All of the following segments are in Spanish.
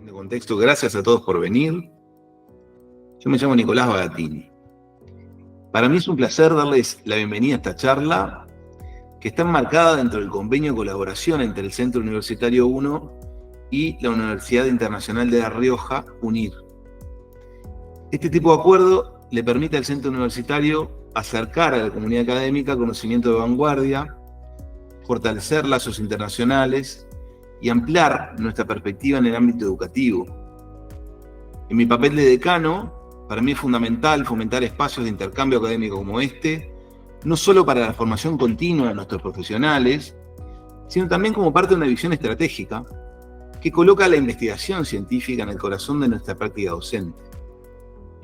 De contexto, gracias a todos por venir. Yo me llamo Nicolás Bagatini. Para mí es un placer darles la bienvenida a esta charla que está enmarcada dentro del convenio de colaboración entre el Centro Universitario 1 y la Universidad Internacional de La Rioja, UNIR. Este tipo de acuerdo le permite al Centro Universitario acercar a la comunidad académica conocimiento de vanguardia, fortalecer lazos internacionales y ampliar nuestra perspectiva en el ámbito educativo. En mi papel de decano, para mí es fundamental fomentar espacios de intercambio académico como este, no solo para la formación continua de nuestros profesionales, sino también como parte de una visión estratégica que coloca la investigación científica en el corazón de nuestra práctica docente.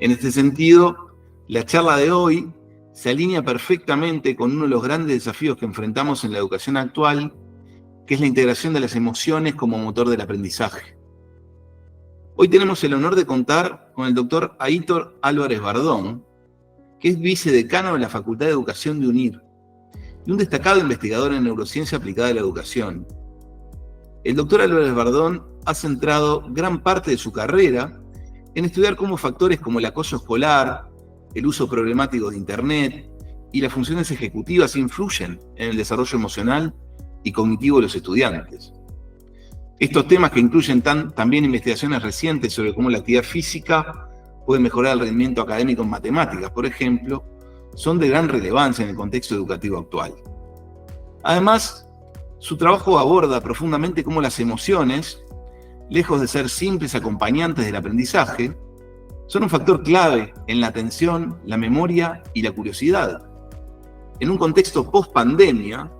En este sentido, la charla de hoy se alinea perfectamente con uno de los grandes desafíos que enfrentamos en la educación actual, que es la integración de las emociones como motor del aprendizaje. Hoy tenemos el honor de contar con el doctor Aitor Álvarez Bardón, que es vicedecano de la Facultad de Educación de UNIR y un destacado investigador en neurociencia aplicada a la educación. El doctor Álvarez Bardón ha centrado gran parte de su carrera en estudiar cómo factores como el acoso escolar, el uso problemático de Internet y las funciones ejecutivas influyen en el desarrollo emocional y cognitivo de los estudiantes. Estos temas, que incluyen también investigaciones recientes sobre cómo la actividad física puede mejorar el rendimiento académico en matemáticas, por ejemplo, son de gran relevancia en el contexto educativo actual. Además, su trabajo aborda profundamente cómo las emociones, lejos de ser simples acompañantes del aprendizaje, son un factor clave en la atención, la memoria y la curiosidad. En un contexto post-pandemia,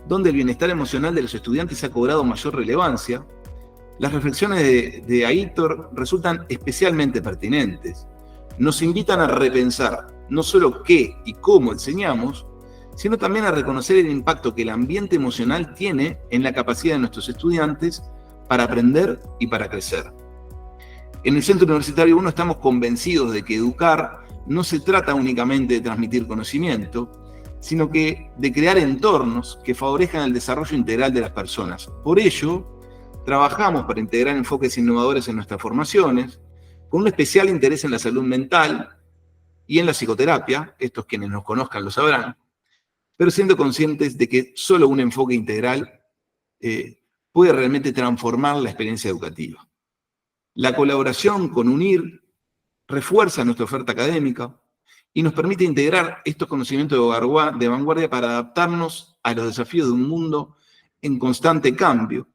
donde el bienestar emocional de los estudiantes ha cobrado mayor relevancia, las reflexiones de Aitor resultan especialmente pertinentes. Nos invitan a repensar no solo qué y cómo enseñamos, sino también a reconocer el impacto que el ambiente emocional tiene en la capacidad de nuestros estudiantes para aprender y para crecer. En el Centro Universitario 1 estamos convencidos de que educar no se trata únicamente de transmitir conocimiento, sino que de crear entornos que favorezcan el desarrollo integral de las personas. Por ello, trabajamos para integrar enfoques innovadores en nuestras formaciones, con un especial interés en la salud mental y en la psicoterapia, estos quienes nos conozcan lo sabrán, pero siendo conscientes de que solo un enfoque integral puede realmente transformar la experiencia educativa. La colaboración con UNIR refuerza nuestra oferta académica y nos permite integrar estos conocimientos de vanguardia para adaptarnos a los desafíos de un mundo en constante cambio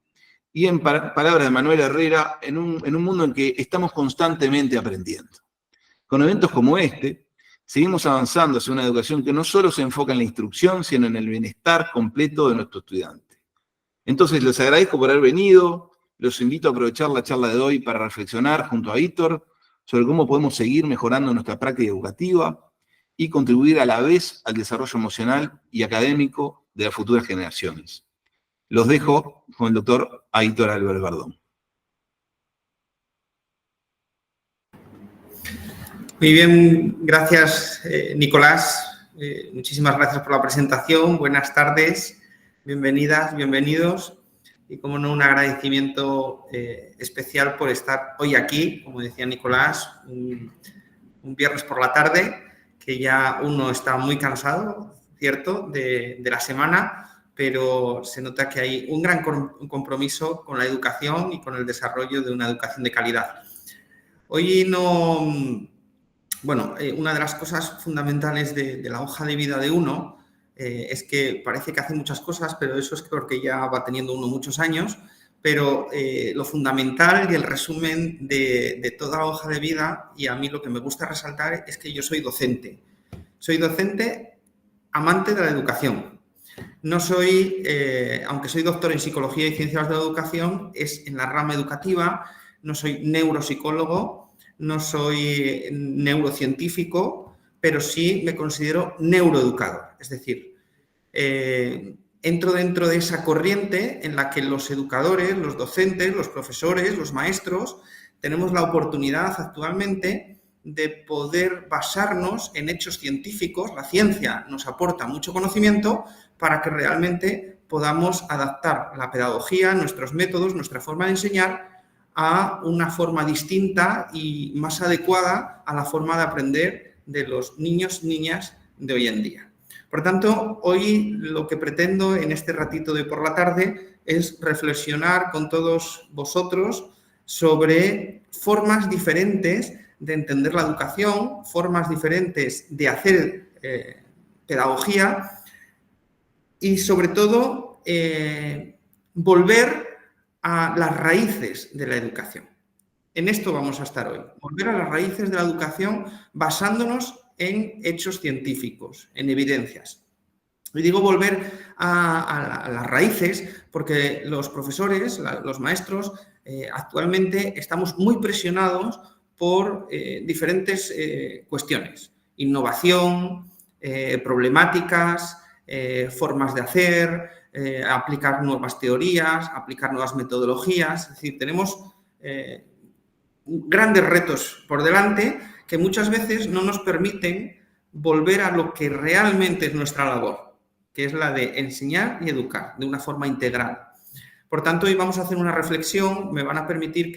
y, en palabras de Manuel Herrera, en un mundo en que estamos constantemente aprendiendo. Con eventos como este, seguimos avanzando hacia una educación que no solo se enfoca en la instrucción, sino en el bienestar completo de nuestro estudiante. Entonces, les agradezco por haber venido, los invito a aprovechar la charla de hoy para reflexionar junto a Aitor sobre cómo podemos seguir mejorando nuestra práctica educativa y contribuir a la vez al desarrollo emocional y académico de las futuras generaciones. Los dejo con el doctor Aitor Álvarez Bardón. Muy bien, gracias Nicolás. Muchísimas gracias por la presentación. Buenas tardes, bienvenidas, bienvenidos. Y como no, un agradecimiento especial por estar hoy aquí, como decía Nicolás, un viernes por la tarde, que ya uno está muy cansado, ¿cierto?, de la semana, pero se nota que hay un gran compromiso con la educación y con el desarrollo de una educación de calidad. Hoy una de las cosas fundamentales de la hoja de vida de uno es que parece que hace muchas cosas, pero eso es porque ya va teniendo uno muchos años, pero lo fundamental y el resumen de toda la hoja de vida, y a mí lo que me gusta resaltar, es que yo soy docente. Soy docente amante de la educación. No soy, aunque soy doctor en Psicología y Ciencias de la Educación, es en la rama educativa, no soy neuropsicólogo, no soy neurocientífico, pero sí me considero neuroeducador. Es decir, entro dentro de esa corriente en la que los educadores, los docentes, los profesores, los maestros, tenemos la oportunidad actualmente de poder basarnos en hechos científicos. La ciencia nos aporta mucho conocimiento para que realmente podamos adaptar la pedagogía, nuestros métodos, nuestra forma de enseñar a una forma distinta y más adecuada a la forma de aprender de los niños y niñas de hoy en día. Por tanto, hoy lo que pretendo en este ratito de por la tarde es reflexionar con todos vosotros sobre formas diferentes de entender la educación, formas diferentes de hacer pedagogía y, sobre todo, volver a las raíces de la educación. En esto vamos a estar hoy, volver a las raíces de la educación basándonos en hechos científicos, en evidencias. Y digo volver a las raíces porque los profesores, los maestros, actualmente estamos muy presionados por diferentes cuestiones. Innovación, problemáticas, formas de hacer, aplicar nuevas teorías, aplicar nuevas metodologías. Es decir, tenemos grandes retos por delante que muchas veces no nos permiten volver a lo que realmente es nuestra labor, que es la de enseñar y educar de una forma integral. Por tanto, hoy vamos a hacer una reflexión, me vais a permitir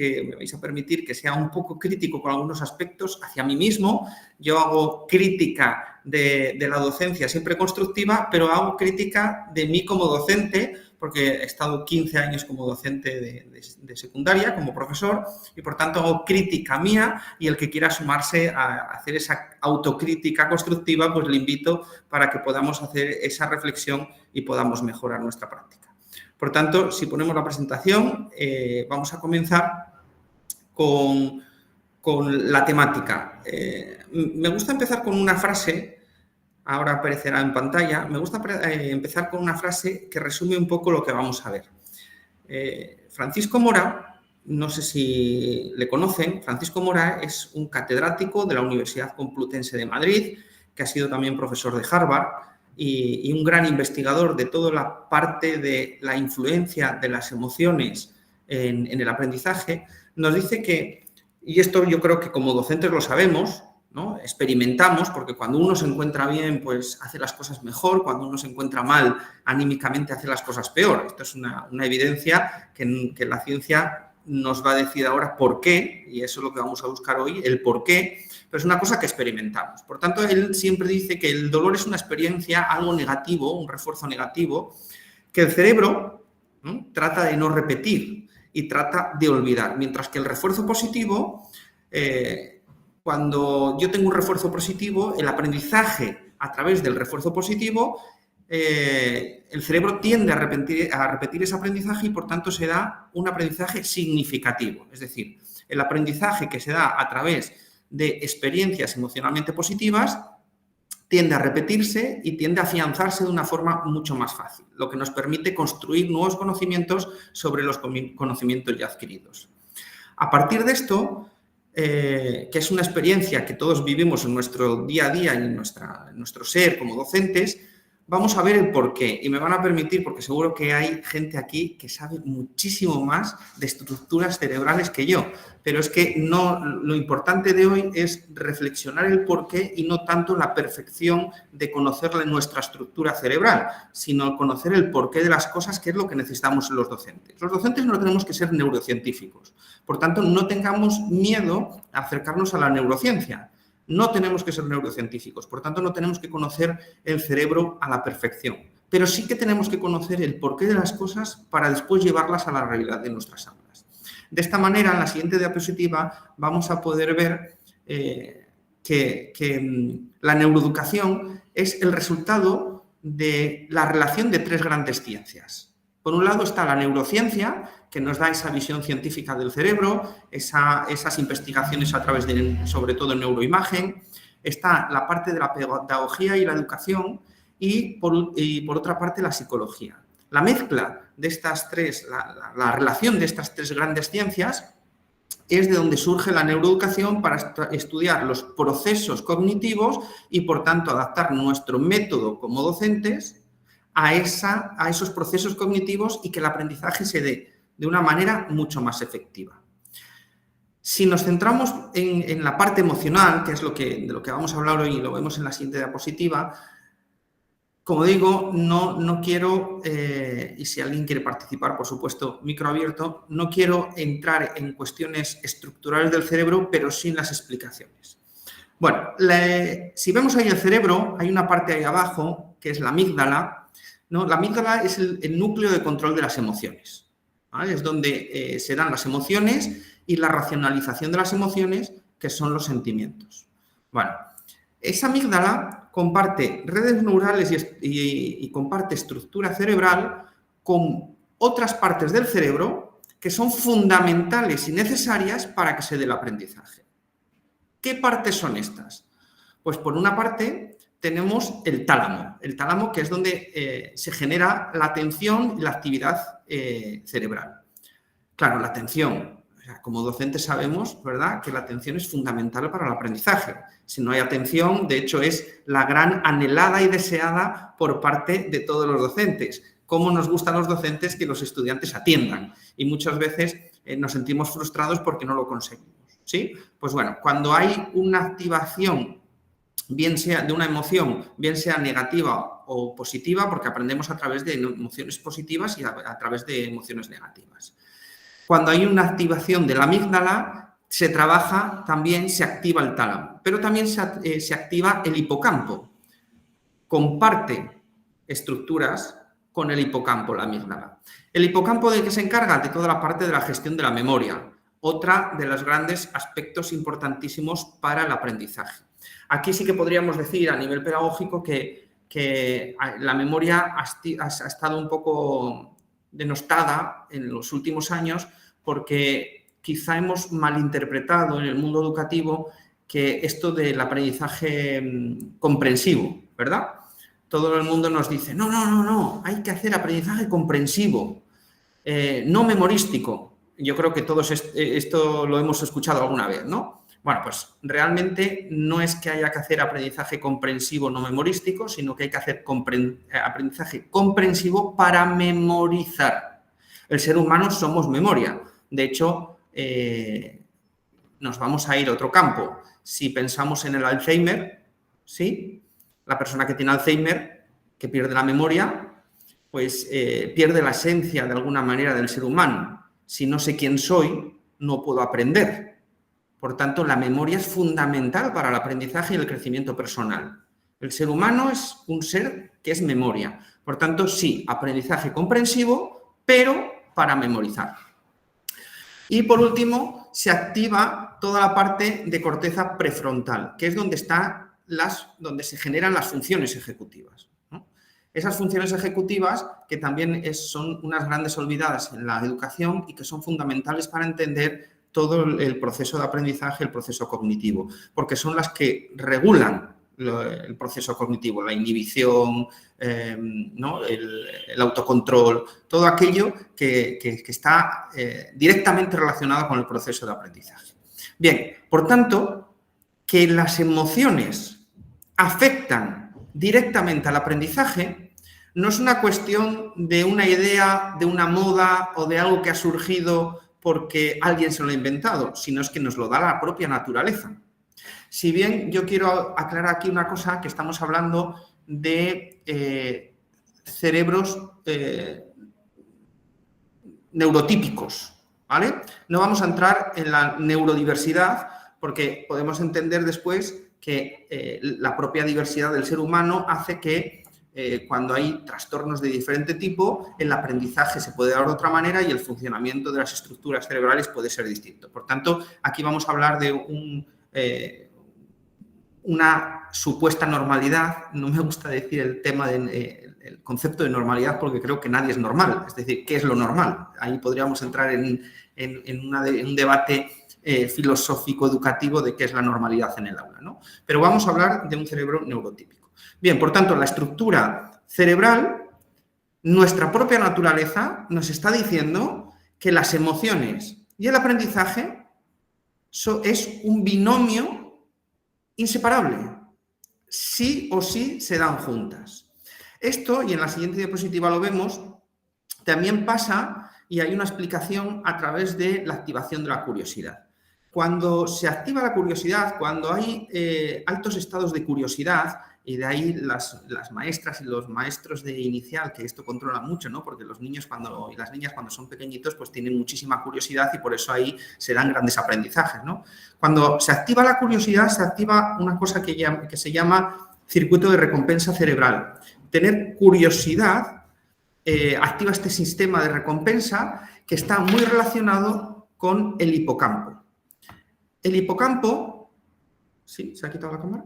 que sea un poco crítico con algunos aspectos hacia mí mismo. Yo hago crítica de la docencia siempre constructiva, pero hago crítica de mí como docente, porque he estado 15 años como docente de secundaria, como profesor, y por tanto hago crítica mía, y el que quiera sumarse a hacer esa autocrítica constructiva, pues le invito para que podamos hacer esa reflexión y podamos mejorar nuestra práctica. Por tanto, si ponemos la presentación, vamos a comenzar con la temática. Me gusta empezar con una frase, ahora aparecerá en pantalla, me gusta empezar con una frase que resume un poco lo que vamos a ver. Francisco Mora, no sé si le conocen, Francisco Mora es un catedrático de la Universidad Complutense de Madrid, que ha sido también profesor de Harvard, y un gran investigador de toda la parte de la influencia de las emociones en el aprendizaje, nos dice que, y esto yo creo que como docentes lo sabemos, ¿no? Experimentamos, porque cuando uno se encuentra bien, pues hace las cosas mejor, cuando uno se encuentra mal, anímicamente hace las cosas peor. Esto es una evidencia que la ciencia nos va a decir ahora por qué, y eso es lo que vamos a buscar hoy, el por qué, pero es una cosa que experimentamos. Por tanto, él siempre dice que el dolor es una experiencia, algo negativo, un refuerzo negativo, que el cerebro, ¿no?, trata de no repetir y trata de olvidar, mientras que el refuerzo positivo, cuando yo tengo un refuerzo positivo, el aprendizaje a través del refuerzo positivo, el cerebro tiende a repetir ese aprendizaje y, por tanto, se da un aprendizaje significativo. Es decir, el aprendizaje que se da a través de experiencias emocionalmente positivas tiende a repetirse y tiende a afianzarse de una forma mucho más fácil, lo que nos permite construir nuevos conocimientos sobre los conocimientos ya adquiridos. A partir de esto, que es una experiencia que todos vivimos en nuestro día a día y en nuestro ser como docentes, vamos a ver el porqué y me van a permitir, porque seguro que hay gente aquí que sabe muchísimo más de estructuras cerebrales que yo, pero es que lo importante de hoy es reflexionar el porqué y no tanto la perfección de conocer nuestra estructura cerebral, sino conocer el porqué de las cosas, que es lo que necesitamos los docentes. Los docentes no tenemos que ser neurocientíficos, por tanto, no tengamos miedo a acercarnos a la neurociencia. No tenemos que ser neurocientíficos, por tanto, no tenemos que conocer el cerebro a la perfección, pero sí que tenemos que conocer el porqué de las cosas para después llevarlas a la realidad de nuestras aulas. De esta manera, en la siguiente diapositiva vamos a poder ver que la neuroeducación es el resultado de la relación de tres grandes ciencias. Por un lado está la neurociencia, que nos da esa visión científica del cerebro, esas investigaciones a través de, sobre todo, en neuroimagen. Está la parte de la pedagogía y la educación y por otra parte, la psicología. La mezcla de estas tres, la relación de estas tres grandes ciencias es de donde surge la neuroeducación para estudiar los procesos cognitivos y, por tanto, adaptar nuestro método como docentes a esos procesos cognitivos y que el aprendizaje se dé de una manera mucho más efectiva. Si nos centramos en la parte emocional, que es de lo que vamos a hablar hoy y lo vemos en la siguiente diapositiva, Como digo, no quiero, y si alguien quiere participar, por supuesto, micro abierto, no quiero entrar en cuestiones estructurales del cerebro, pero sin las explicaciones. Bueno, si vemos ahí el cerebro, hay una parte ahí abajo, que es la amígdala, ¿no? La amígdala es el núcleo de control de las emociones, ¿vale? Es donde se dan las emociones y la racionalización de las emociones, que son los sentimientos. Bueno, esa amígdala comparte redes neurales y comparte estructura cerebral con otras partes del cerebro que son fundamentales y necesarias para que se dé el aprendizaje. ¿Qué partes son estas? Pues por una parte tenemos el tálamo que es donde se genera la atención y la actividad cerebral. Claro, la atención. Como docentes sabemos, ¿verdad?, que la atención es fundamental para el aprendizaje. Si no hay atención, de hecho, es la gran anhelada y deseada por parte de todos los docentes. ¿Cómo nos gusta a los docentes que los estudiantes atiendan? Y muchas veces nos sentimos frustrados porque no lo conseguimos, ¿sí? Pues bueno, cuando hay una activación, bien sea de una emoción, bien sea negativa o positiva, porque aprendemos a través de emociones positivas y a través de emociones negativas. Cuando hay una activación de la amígdala, se trabaja también, se activa el tálamo, pero también se activa el hipocampo. Comparte estructuras con el hipocampo, la amígdala. El hipocampo, ¿de qué se encarga? De toda la parte de la gestión de la memoria, otra de los grandes aspectos importantísimos para el aprendizaje. Aquí sí que podríamos decir a nivel pedagógico que la memoria ha estado un poco denostada en los últimos años porque quizá hemos malinterpretado en el mundo educativo que esto del aprendizaje comprensivo, ¿verdad? Todo el mundo nos dice, no, hay que hacer aprendizaje comprensivo, no memorístico. Yo creo que todos esto lo hemos escuchado alguna vez, ¿no? Bueno, pues realmente no es que haya que hacer aprendizaje comprensivo no memorístico, sino que hay que hacer aprendizaje comprensivo para memorizar. El ser humano somos memoria. De hecho, nos vamos a ir a otro campo. Si pensamos en el Alzheimer, ¿sí? La persona que tiene Alzheimer, que pierde la memoria, pues pierde la esencia de alguna manera del ser humano. Si no sé quién soy, no puedo aprender. Por tanto, la memoria es fundamental para el aprendizaje y el crecimiento personal. El ser humano es un ser que es memoria. Por tanto, sí, aprendizaje comprensivo, pero para memorizar. Y por último, se activa toda la parte de corteza prefrontal, que es donde se generan las funciones ejecutivas, ¿no? Esas funciones ejecutivas que también son unas grandes olvidadas en la educación y que son fundamentales para entender todo el proceso de aprendizaje, el proceso cognitivo, porque son las que regulan el proceso cognitivo, la inhibición, ¿no? el autocontrol, todo aquello que está directamente relacionado con el proceso de aprendizaje. Bien, por tanto, que las emociones afectan directamente al aprendizaje no es una cuestión de una idea, de una moda o de algo que ha surgido porque alguien se lo ha inventado, sino es que nos lo da la propia naturaleza. Si bien yo quiero aclarar aquí una cosa, que estamos hablando de cerebros neurotípicos, ¿vale? No vamos a entrar en la neurodiversidad porque podemos entender después que la propia diversidad del ser humano hace que cuando hay trastornos de diferente tipo, el aprendizaje se puede dar de otra manera y el funcionamiento de las estructuras cerebrales puede ser distinto. Por tanto, aquí vamos a hablar de una supuesta normalidad. No me gusta decir el concepto de normalidad porque creo que nadie es normal. Es decir, ¿qué es lo normal? Ahí podríamos entrar en un debate filosófico, educativo de qué es la normalidad en el aula, ¿no? Pero vamos a hablar de un cerebro neurotípico. Bien, por tanto, la estructura cerebral, nuestra propia naturaleza nos está diciendo que las emociones y el aprendizaje es un binomio inseparable. Sí o sí se dan juntas. Esto, y en la siguiente diapositiva lo vemos, también pasa y hay una explicación a través de la activación de la curiosidad. Cuando se activa la curiosidad, cuando hay altos estados de curiosidad, Y de ahí las maestras y los maestros de inicial, que esto controla mucho, ¿no? Porque los niños y las niñas cuando son pequeñitos pues tienen muchísima curiosidad y por eso ahí se dan grandes aprendizajes, ¿no? Cuando se activa la curiosidad, se activa una cosa que se llama circuito de recompensa cerebral. Tener curiosidad activa este sistema de recompensa que está muy relacionado con el hipocampo. El hipocampo... ¿Sí? ¿Se ha quitado la cámara?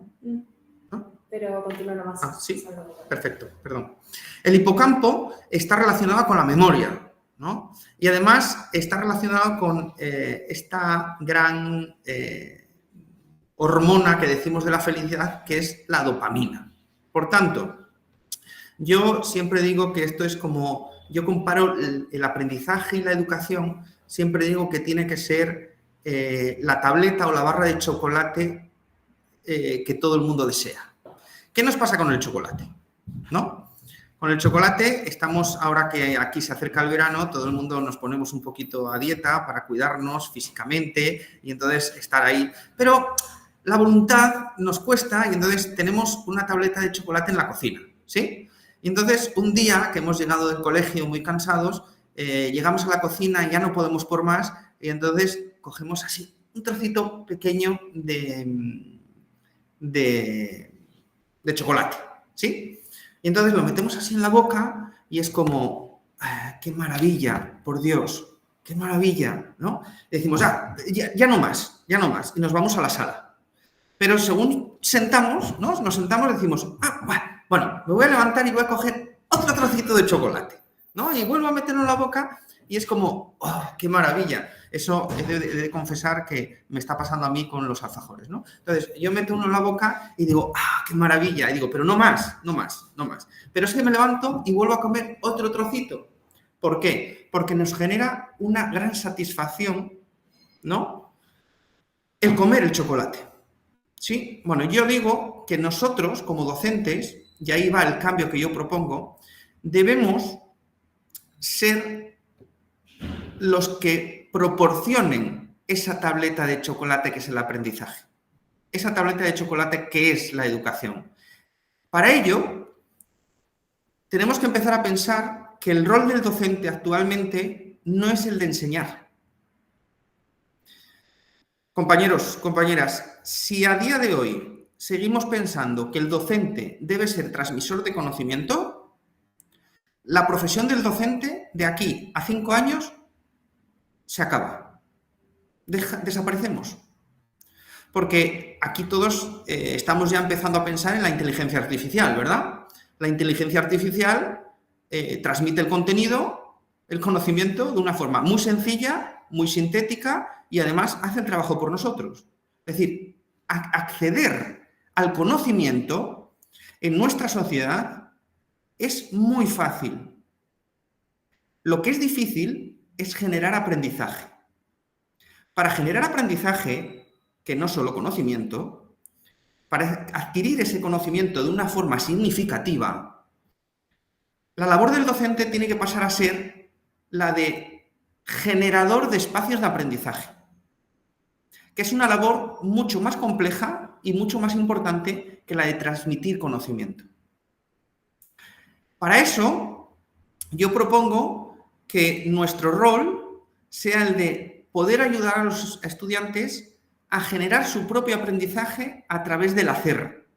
¿No? Pero continúa nomás. Ah, sí, perfecto, perdón. El hipocampo está relacionado con la memoria, ¿no? Y además está relacionado con esta gran hormona que decimos de la felicidad, que es la dopamina. Por tanto, yo siempre digo que esto es como... Yo comparo el aprendizaje y la educación, siempre digo que tiene que ser la tableta o la barra de chocolate que todo el mundo desea. ¿Qué nos pasa con el chocolate? ¿No? Con el chocolate estamos, ahora que aquí se acerca el verano, todo el mundo nos ponemos un poquito a dieta para cuidarnos físicamente y entonces estar ahí. Pero la voluntad nos cuesta y entonces tenemos una tableta de chocolate en la cocina, ¿sí? Y entonces un día que hemos llegado del colegio muy cansados, llegamos a la cocina y ya no podemos por más y entonces cogemos así un trocito pequeño de chocolate, ¿sí? Y entonces lo metemos así en la boca y es como, ¡qué maravilla, por Dios! ¡Qué maravilla!, ¿no? Y decimos, ya no más, y nos vamos a la sala. Pero según sentamos, ¿no? Nos sentamos y decimos, bueno, me voy a levantar y voy a coger otro trocito de chocolate, ¿no? Y vuelvo a meterlo en la boca y es como, ¡oh, qué maravilla! Eso he de confesar que me está pasando a mí con los alfajores, ¿no? Entonces, yo meto uno en la boca y digo, qué maravilla! Y digo, pero no más. Pero es que me levanto y vuelvo a comer otro trocito. ¿Por qué? Porque nos genera una gran satisfacción, ¿no? El comer el chocolate, ¿sí? Bueno, yo digo que nosotros, como docentes, y ahí va el cambio que yo propongo, debemos ser los que proporcionen esa tableta de chocolate que es el aprendizaje. Esa tableta de chocolate que es la educación. Para ello, tenemos que empezar a pensar que el rol del docente actualmente no es el de enseñar. Compañeros, compañeras, si a día de hoy seguimos pensando que el docente debe ser transmisor de conocimiento, la profesión del docente de aquí a 5 años se acaba. Desaparecemos. Porque aquí todos estamos ya empezando a pensar en la inteligencia artificial, ¿verdad? La inteligencia artificial transmite el contenido, el conocimiento, de una forma muy sencilla, muy sintética y además hace el trabajo por nosotros. Es decir, acceder al conocimiento en nuestra sociedad es muy fácil. Lo que es difícil es generar aprendizaje. Para generar aprendizaje, que no solo conocimiento, para adquirir ese conocimiento de una forma significativa, la labor del docente tiene que pasar a ser la de generador de espacios de aprendizaje, que es una labor mucho más compleja y mucho más importante que la de transmitir conocimiento. Para eso, yo propongo que nuestro rol sea el de poder ayudar a los estudiantes a generar su propio aprendizaje a través del hacer.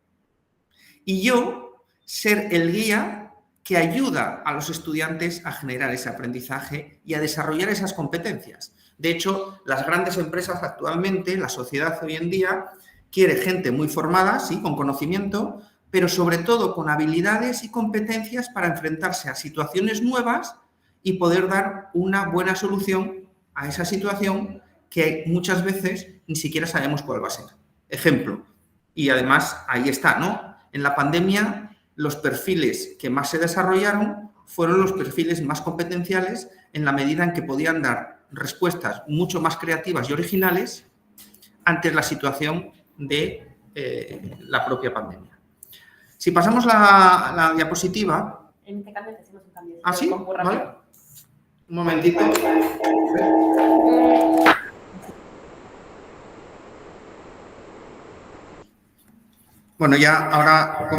Y yo ser el guía que ayuda a los estudiantes a generar ese aprendizaje y a desarrollar esas competencias. De hecho, las grandes empresas actualmente, la sociedad hoy en día, quiere gente muy formada, sí, con conocimiento, pero sobre todo con habilidades y competencias para enfrentarse a situaciones nuevas y poder dar una buena solución a esa situación que muchas veces ni siquiera sabemos cuál va a ser. Ejemplo, y además ahí está, ¿no? En la pandemia, los perfiles que más se desarrollaron fueron los perfiles más competenciales en la medida en que podían dar respuestas mucho más creativas y originales ante la situación de la propia pandemia. Si pasamos la diapositiva... En este cambio hacemos un cambio. ¿Ah, sí? ¿Vale? Un momentito. Bueno, ya ahora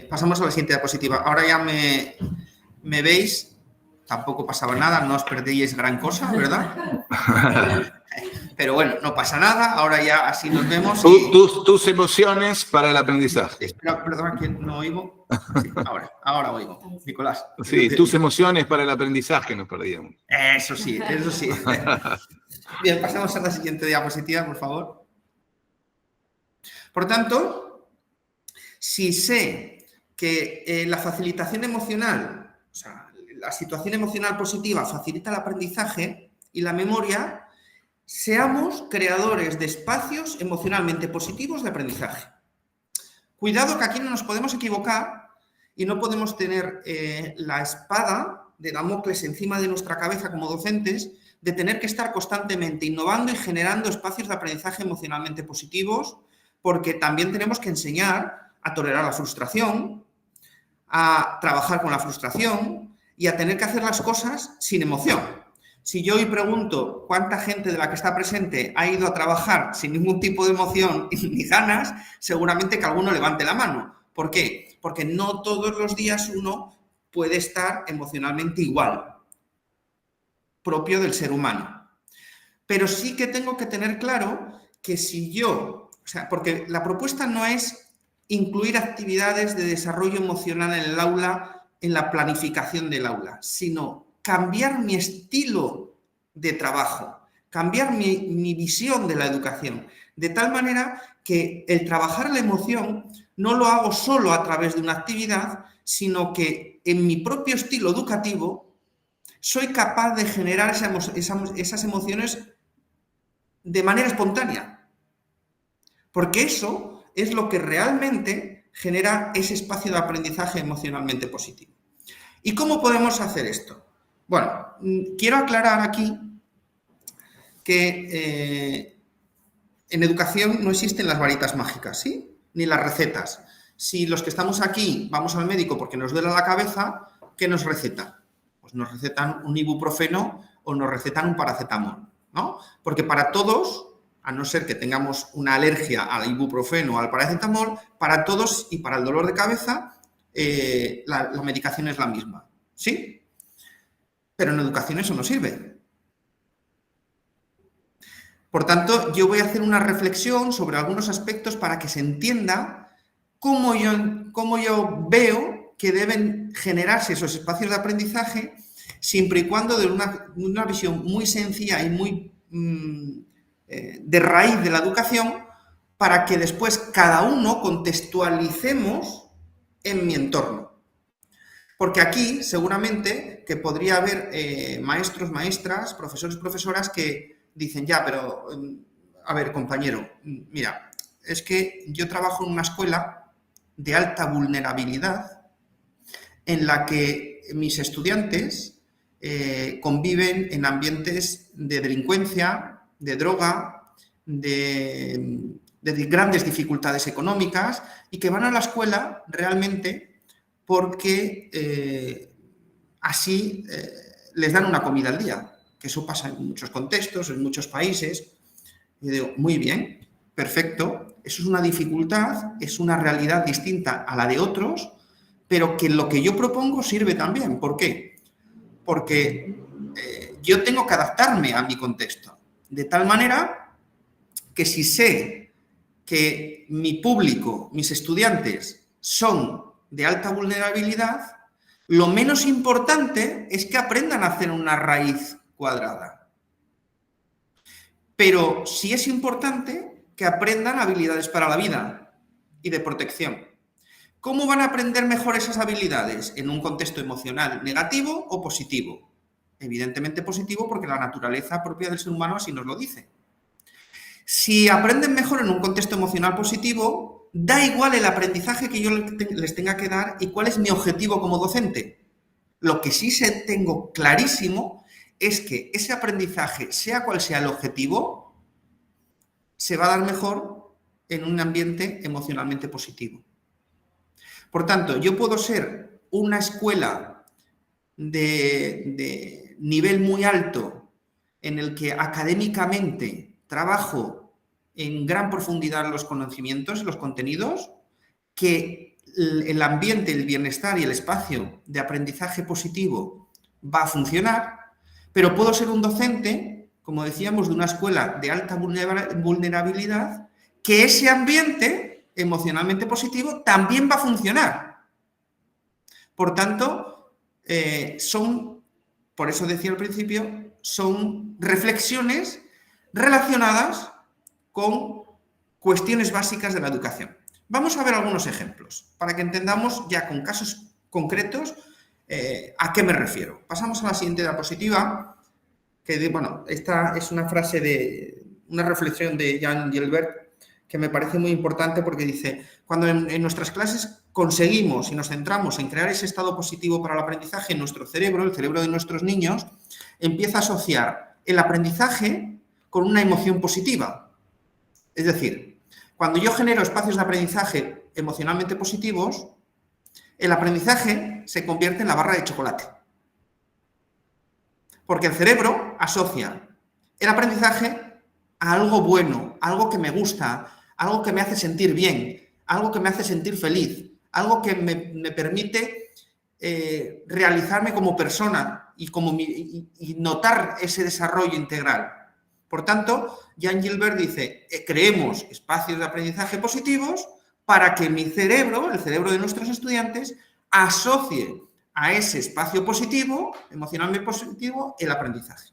pasamos a la siguiente diapositiva. Ahora ya me veis, tampoco pasaba nada, no os perdíais gran cosa, ¿verdad? Pero bueno, no pasa nada, ahora ya así nos vemos. Tus emociones para el aprendizaje. Espera, perdón, que no oigo. Sí, ahora oigo, Nicolás. Sí, tus emociones para el aprendizaje nos perdíamos. Eso sí, eso sí. Bien, pasamos a la siguiente diapositiva, por favor. Por tanto, si sé que la facilitación emocional, o sea, la situación emocional positiva facilita el aprendizaje y la memoria, seamos creadores de espacios emocionalmente positivos de aprendizaje. Cuidado que aquí no nos podemos equivocar y no podemos tener la espada de Damocles encima de nuestra cabeza como docentes de tener que estar constantemente innovando y generando espacios de aprendizaje emocionalmente positivos, porque también tenemos que enseñar a tolerar la frustración, a trabajar con la frustración y a tener que hacer las cosas sin emoción. Si yo hoy pregunto cuánta gente de la que está presente ha ido a trabajar sin ningún tipo de emoción ni ganas, seguramente que alguno levante la mano. ¿Por qué? Porque no todos los días uno puede estar emocionalmente igual, propio del ser humano. Pero sí que tengo que tener claro que si yo, o sea, porque la propuesta no es incluir actividades de desarrollo emocional en el aula, en la planificación del aula, sino cambiar mi estilo de trabajo, cambiar mi visión de la educación, de tal manera que el trabajar la emoción no lo hago solo a través de una actividad, sino que en mi propio estilo educativo soy capaz de generar esas emociones de manera espontánea. Porque eso es lo que realmente genera ese espacio de aprendizaje emocionalmente positivo. ¿Y cómo podemos hacer esto? Bueno, quiero aclarar aquí que en educación no existen las varitas mágicas, ¿sí? Ni las recetas. Si los que estamos aquí vamos al médico porque nos duele la cabeza, ¿qué nos recetan? Pues nos recetan un ibuprofeno o nos recetan un paracetamol, ¿no? Porque para todos, a no ser que tengamos una alergia al ibuprofeno o al paracetamol, para todos y para el dolor de cabeza, la medicación es la misma, ¿sí? Pero en educación eso no sirve. Por tanto, yo voy a hacer una reflexión sobre algunos aspectos para que se entienda cómo yo veo que deben generarse esos espacios de aprendizaje, siempre y cuando de una visión muy sencilla y muy de raíz de la educación, para que después cada uno contextualicemos en mi entorno. Porque aquí seguramente que podría haber maestros, maestras, profesores, profesoras que dicen, ya, pero a ver, compañero, mira, es que yo trabajo en una escuela de alta vulnerabilidad en la que mis estudiantes conviven en ambientes de delincuencia, de droga, de grandes dificultades económicas y que van a la escuela realmente porque así les dan una comida al día, que eso pasa en muchos contextos, en muchos países. Y digo, muy bien, perfecto, eso es una dificultad, es una realidad distinta a la de otros, pero que lo que yo propongo sirve también. ¿Por qué? Porque yo tengo que adaptarme a mi contexto, de tal manera que si sé que mi público, mis estudiantes, son de alta vulnerabilidad, lo menos importante es que aprendan a hacer una raíz cuadrada. Pero sí es importante que aprendan habilidades para la vida y de protección. ¿Cómo van a aprender mejor esas habilidades? En un contexto emocional negativo o positivo. Evidentemente positivo porque la naturaleza propia del ser humano así nos lo dice. Si aprenden mejor en un contexto emocional positivo, da igual el aprendizaje que yo les tenga que dar y cuál es mi objetivo como docente. Lo que sí tengo clarísimo es que ese aprendizaje, sea cual sea el objetivo, se va a dar mejor en un ambiente emocionalmente positivo. Por tanto, yo puedo ser una escuela de nivel muy alto en el que académicamente trabajo en gran profundidad los conocimientos, los contenidos, que el ambiente, el bienestar y el espacio de aprendizaje positivo va a funcionar, pero puedo ser un docente, como decíamos, de una escuela de alta vulnerabilidad, que ese ambiente emocionalmente positivo también va a funcionar. Por tanto, por eso decía al principio, son reflexiones relacionadas con cuestiones básicas de la educación. Vamos a ver algunos ejemplos para que entendamos ya con casos concretos a qué me refiero. Pasamos a la siguiente diapositiva, que bueno, esta es una frase de una reflexión de Jan Gilbert que me parece muy importante porque dice: cuando en nuestras clases conseguimos y nos centramos en crear ese estado positivo para el aprendizaje, en nuestro cerebro, el cerebro de nuestros niños, empieza a asociar el aprendizaje con una emoción positiva. Es decir, cuando yo genero espacios de aprendizaje emocionalmente positivos, el aprendizaje se convierte en la barra de chocolate. Porque el cerebro asocia el aprendizaje a algo bueno, algo que me gusta, algo que me hace sentir bien, algo que me hace sentir feliz, algo que me permite realizarme como persona y notar ese desarrollo integral. Por tanto, Jan Gilbert dice, creemos espacios de aprendizaje positivos para que mi cerebro, el cerebro de nuestros estudiantes, asocie a ese espacio positivo, emocionalmente positivo, el aprendizaje.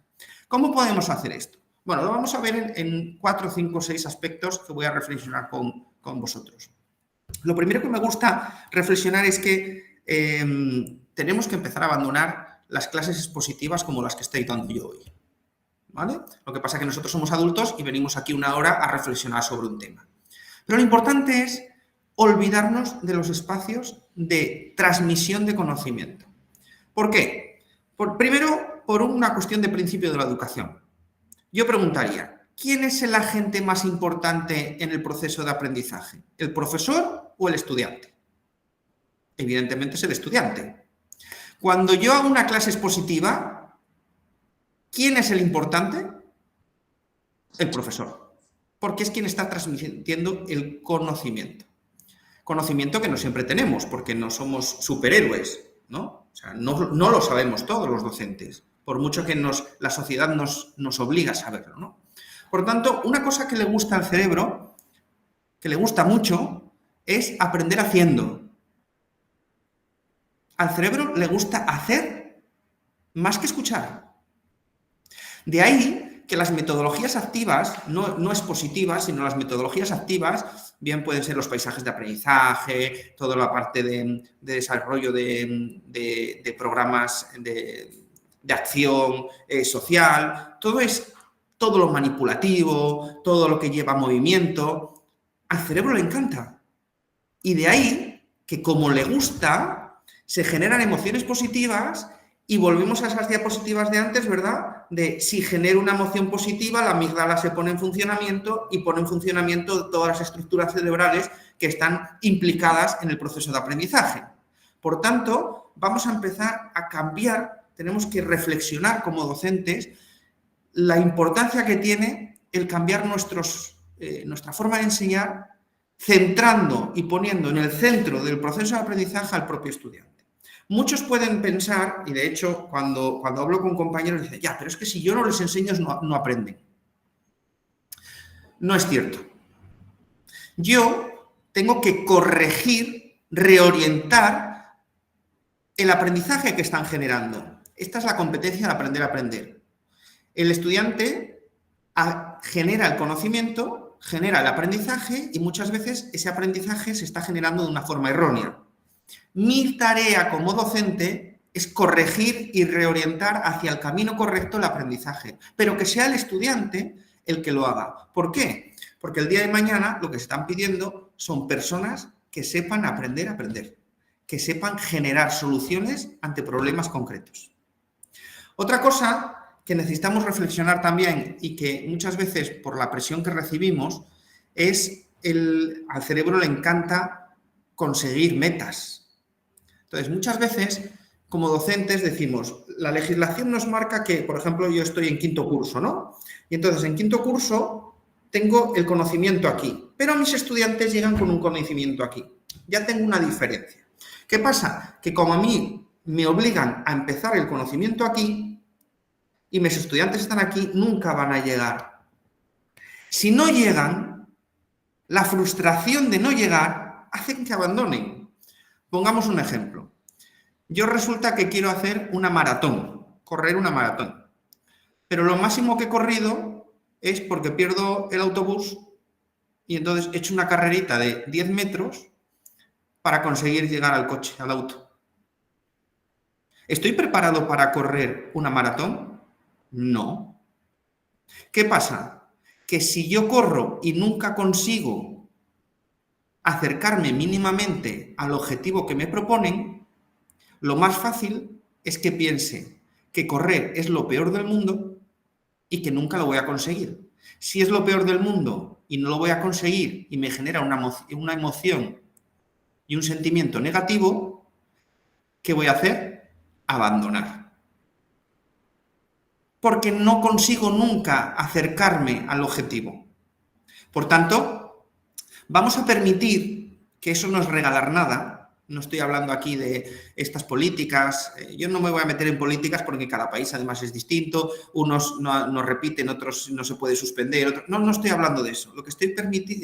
¿Cómo podemos hacer esto? Bueno, lo vamos a ver en 4, 5, 6 aspectos que voy a reflexionar con vosotros. Lo primero que me gusta reflexionar es que tenemos que empezar a abandonar las clases expositivas como las que estoy dando yo hoy. ¿Vale? Lo que pasa es que nosotros somos adultos y venimos aquí una hora a reflexionar sobre un tema. Pero lo importante es olvidarnos de los espacios de transmisión de conocimiento. ¿Por qué? Primero, por una cuestión de principio de la educación. Yo preguntaría, ¿quién es el agente más importante en el proceso de aprendizaje? ¿El profesor o el estudiante? Evidentemente es el estudiante. Cuando yo hago una clase expositiva, ¿quién es el importante? El profesor, porque es quien está transmitiendo el conocimiento. Conocimiento que no siempre tenemos, porque no somos superhéroes, ¿no? O sea, no lo sabemos todos los docentes, por mucho que la sociedad nos obliga a saberlo, ¿no? Por tanto, una cosa que le gusta al cerebro, que le gusta mucho, es aprender haciendo. Al cerebro le gusta hacer más que escuchar. De ahí que las metodologías activas, no expositivas, sino las metodologías activas, bien pueden ser los paisajes de aprendizaje, toda la parte de desarrollo de programas de acción social, todo lo manipulativo, todo lo que lleva movimiento, al cerebro le encanta. Y de ahí que como le gusta, se generan emociones positivas. Y volvemos a esas diapositivas de antes, ¿verdad? De si genero una emoción positiva, la amígdala se pone en funcionamiento y pone en funcionamiento todas las estructuras cerebrales que están implicadas en el proceso de aprendizaje. Por tanto, vamos a empezar a cambiar, tenemos que reflexionar como docentes la importancia que tiene el cambiar nuestra forma de enseñar, centrando y poniendo en el centro del proceso de aprendizaje al propio estudiante. Muchos pueden pensar, y de hecho cuando hablo con compañeros dicen, ya, pero es que si yo no les enseño no aprenden. No es cierto. Yo tengo que corregir, reorientar el aprendizaje que están generando. Esta es la competencia de aprender a aprender. El estudiante genera el conocimiento, genera el aprendizaje y muchas veces ese aprendizaje se está generando de una forma errónea. Mi tarea como docente es corregir y reorientar hacia el camino correcto el aprendizaje, pero que sea el estudiante el que lo haga. ¿Por qué? Porque el día de mañana lo que se están pidiendo son personas que sepan aprender a aprender, que sepan generar soluciones ante problemas concretos. Otra cosa que necesitamos reflexionar también y que muchas veces por la presión que recibimos es al cerebro le encanta conseguir metas. Entonces, muchas veces, como docentes, decimos, la legislación nos marca que, por ejemplo, yo estoy en 5º curso, ¿no? Y entonces, en 5º curso, tengo el conocimiento aquí, pero mis estudiantes llegan con un conocimiento aquí. ya tengo una diferencia. ¿Qué pasa? Que como a mí me obligan a empezar el conocimiento aquí y mis estudiantes están aquí, nunca van a llegar. Si no llegan, la frustración de no llegar hace que abandonen. Pongamos un ejemplo. Yo resulta que quiero hacer una maratón, correr una maratón. Pero lo máximo que he corrido es porque pierdo el autobús y entonces he hecho una carrerita de 10 metros para conseguir llegar al coche, al auto. ¿Estoy preparado para correr una maratón? No. ¿Qué pasa? Que si yo corro y nunca consigo acercarme mínimamente al objetivo que me proponen, lo más fácil es que piense que correr es lo peor del mundo y que nunca lo voy a conseguir. Si es lo peor del mundo y no lo voy a conseguir y me genera una emoción y un sentimiento negativo, ¿qué voy a hacer? Abandonar. Porque no consigo nunca acercarme al objetivo. Por tanto, vamos a permitir que eso no es regalar nada. No estoy hablando aquí de estas políticas. Yo no me voy a meter en políticas porque cada país además es distinto. Unos no repiten, otros no se puede suspender. No estoy hablando de eso. Lo que estoy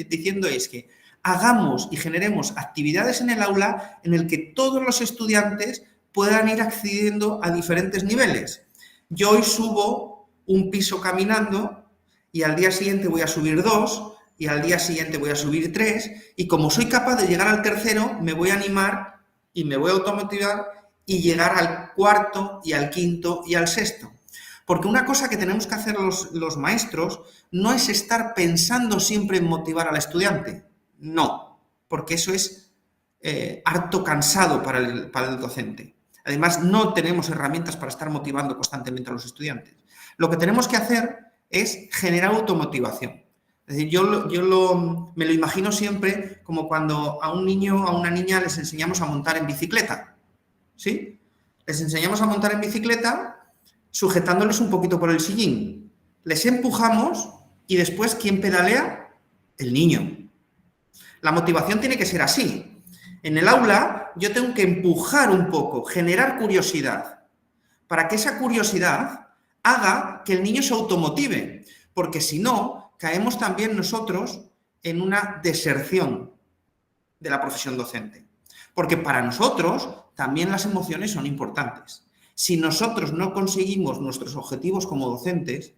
diciendo es que hagamos y generemos actividades en el aula en el que todos los estudiantes puedan ir accediendo a diferentes niveles. Yo hoy subo un piso caminando y al día siguiente voy a subir 2 y al día siguiente voy a subir 3 y como soy capaz de llegar al tercero, me voy a animar y me voy a automotivar y llegar al cuarto y al quinto y al sexto. Porque una cosa que tenemos que hacer los maestros no es estar pensando siempre en motivar al estudiante. No, porque eso es harto cansado para el docente. Además, no tenemos herramientas para estar motivando constantemente a los estudiantes. Lo que tenemos que hacer es generar automotivación. Es decir, me lo imagino siempre como cuando a un niño o a una niña les enseñamos a montar en bicicleta. ¿Sí? Les enseñamos a montar en bicicleta sujetándoles un poquito por el sillín. Les empujamos y después, ¿quién pedalea? El niño. La motivación tiene que ser así. En el aula yo tengo que empujar un poco, generar curiosidad, para que esa curiosidad haga que el niño se automotive, porque si no, caemos también nosotros en una deserción de la profesión docente. Porque para nosotros también las emociones son importantes. Si nosotros no conseguimos nuestros objetivos como docentes,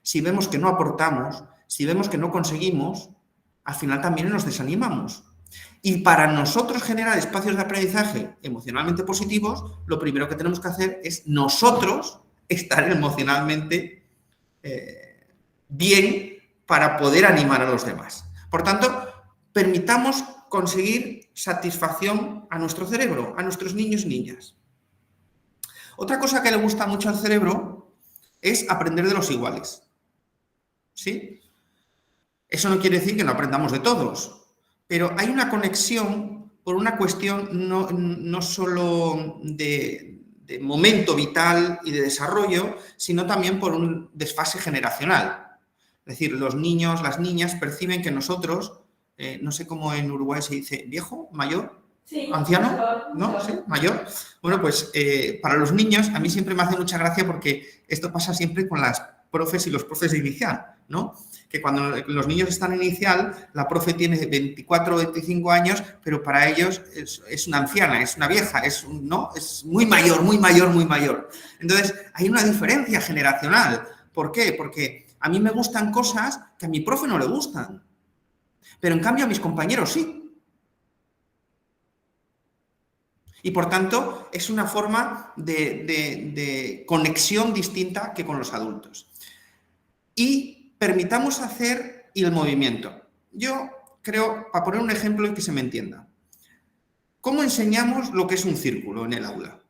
si vemos que no aportamos, si vemos que no conseguimos, al final también nos desanimamos. Y para nosotros generar espacios de aprendizaje emocionalmente positivos, lo primero que tenemos que hacer es nosotros estar emocionalmente bien para poder animar a los demás. Por tanto, permitamos conseguir satisfacción a nuestro cerebro, a nuestros niños y niñas. Otra cosa que le gusta mucho al cerebro es aprender de los iguales. ¿Sí? Eso no quiere decir que no aprendamos de todos. Pero hay una conexión por una cuestión no solo de momento vital y de desarrollo, sino también por un desfase generacional. Es decir, los niños, las niñas perciben que nosotros, no sé cómo en Uruguay se dice, ¿viejo? ¿Mayor? Sí. ¿Anciano? ¿No? ¿Sí? ¿Mayor? Bueno, pues para los niños a mí siempre me hace mucha gracia porque esto pasa siempre con las profes y los profes de inicial, ¿no? Que cuando los niños están en inicial, la profe tiene 24 o 25 años, pero para ellos es una anciana, es una vieja, es muy mayor, muy mayor, muy mayor. Entonces, hay una diferencia generacional. ¿Por qué? Porque a mí me gustan cosas que a mi profe no le gustan, pero en cambio a mis compañeros sí. Y por tanto, es una forma de conexión distinta que con los adultos. Y permitamos hacer el movimiento. Yo creo, para poner un ejemplo y que se me entienda, ¿cómo enseñamos lo que es un círculo en el aula?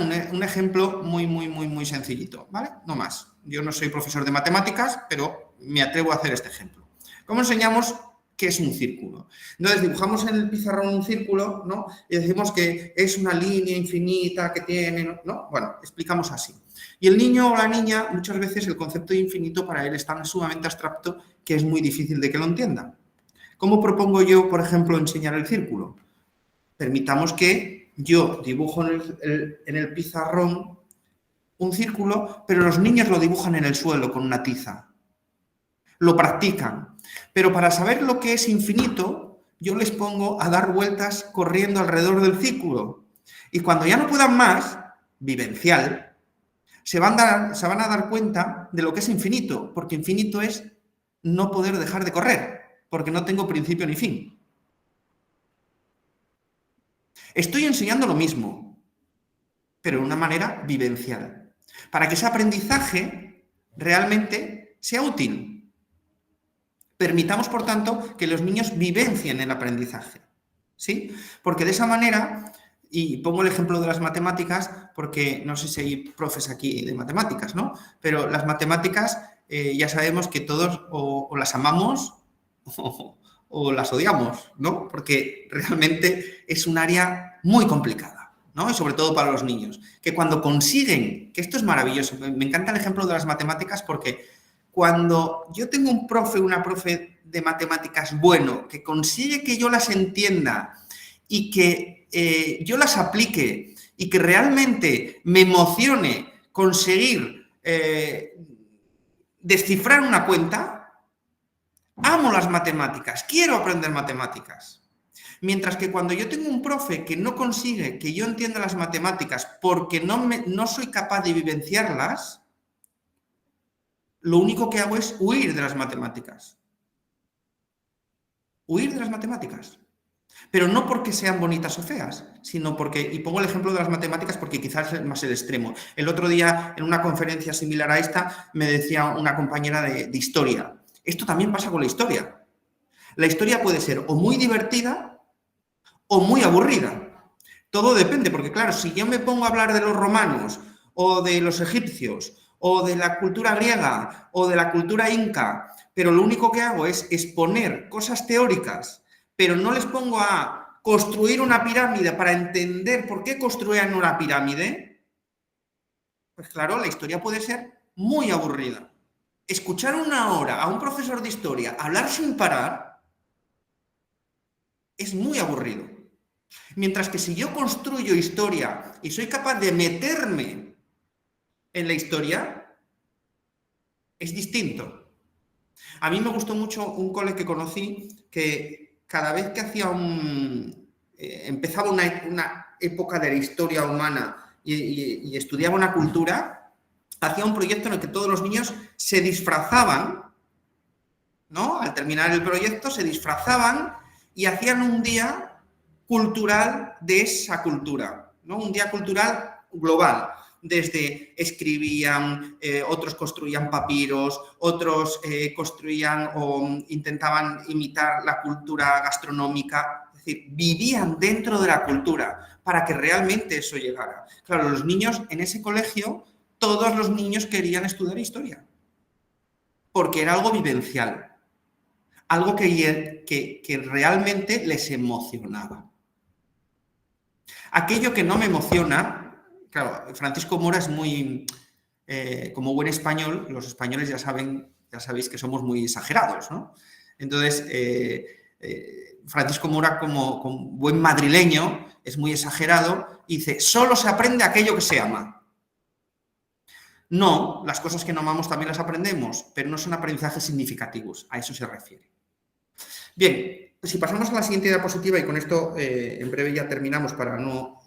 Un ejemplo muy sencillito, ¿vale? No más. Yo no soy profesor de matemáticas, pero me atrevo a hacer este ejemplo. ¿Cómo enseñamos qué es un círculo? Entonces dibujamos en el pizarrón un círculo, ¿no? Y decimos que es una línea infinita que tiene, ¿no? Bueno, explicamos así. Y el niño o la niña, muchas veces el concepto de infinito para él es tan sumamente abstracto que es muy difícil de que lo entienda. ¿Cómo propongo yo, por ejemplo, enseñar el círculo? Permitamos que yo dibujo en el pizarrón un círculo, pero los niños lo dibujan en el suelo con una tiza. Lo practican. Pero para saber lo que es infinito, yo les pongo a dar vueltas corriendo alrededor del círculo. Y cuando ya no puedan más, vivencial, se van a dar cuenta de lo que es infinito, porque infinito es no poder dejar de correr, porque no tengo principio ni fin. Estoy enseñando lo mismo, pero de una manera vivencial, para que ese aprendizaje realmente sea útil. Permitamos, por tanto, que los niños vivencien el aprendizaje, ¿sí? Porque de esa manera, y pongo el ejemplo de las matemáticas, porque no sé si hay profes aquí de matemáticas, ¿no? Pero las matemáticas ya sabemos que todos o las amamos o las odiamos, ¿no? Porque realmente es un área muy complicada, ¿no? Y sobre todo para los niños, que cuando consiguen, que esto es maravilloso, me encanta el ejemplo de las matemáticas porque cuando yo tengo un profe, una profe de matemáticas bueno, que consigue que yo las entienda y que yo las aplique y que realmente me emocione conseguir descifrar una cuenta, amo las matemáticas, quiero aprender matemáticas. Mientras que cuando yo tengo un profe que no consigue que yo entienda las matemáticas porque no soy capaz de vivenciarlas, lo único que hago es huir de las matemáticas. Huir de las matemáticas. Pero no porque sean bonitas o feas, sino porque, y pongo el ejemplo de las matemáticas porque quizás es más el extremo. El otro día, en una conferencia similar a esta, me decía una compañera de historia. Esto también pasa con la historia. La historia puede ser o muy divertida o muy aburrida. Todo depende, porque claro, si yo me pongo a hablar de los romanos o de los egipcios o de la cultura griega o de la cultura inca, pero lo único que hago es exponer cosas teóricas, pero no les pongo a construir una pirámide para entender por qué construían una pirámide, pues claro, la historia puede ser muy aburrida. Escuchar una hora a un profesor de historia hablar sin parar es muy aburrido. Mientras que si yo construyo historia y soy capaz de meterme en la historia, es distinto. A mí me gustó mucho un cole que conocí que cada vez que hacía empezaba una época de la historia humana y estudiaba una cultura, hacía un proyecto en el que todos los niños se disfrazaban, ¿no? Al terminar el proyecto se disfrazaban y hacían un día cultural de esa cultura, ¿no? Un día cultural global. Desde escribían, otros construían papiros, otros construían o intentaban imitar la cultura gastronómica, es decir, vivían dentro de la cultura para que realmente eso llegara. Claro, los niños en ese colegio, todos los niños querían estudiar historia, porque era algo vivencial, algo que realmente les emocionaba. Aquello que no me emociona. Claro, Francisco Mora es muy, como buen español, los españoles ya sabéis que somos muy exagerados, ¿no? Entonces, Francisco Mora, como buen madrileño, es muy exagerado y dice, solo se aprende aquello que se ama. No, las cosas que no amamos también las aprendemos, pero no son aprendizajes significativos, a eso se refiere. Bien, si pasamos a la siguiente diapositiva y con esto en breve ya terminamos para no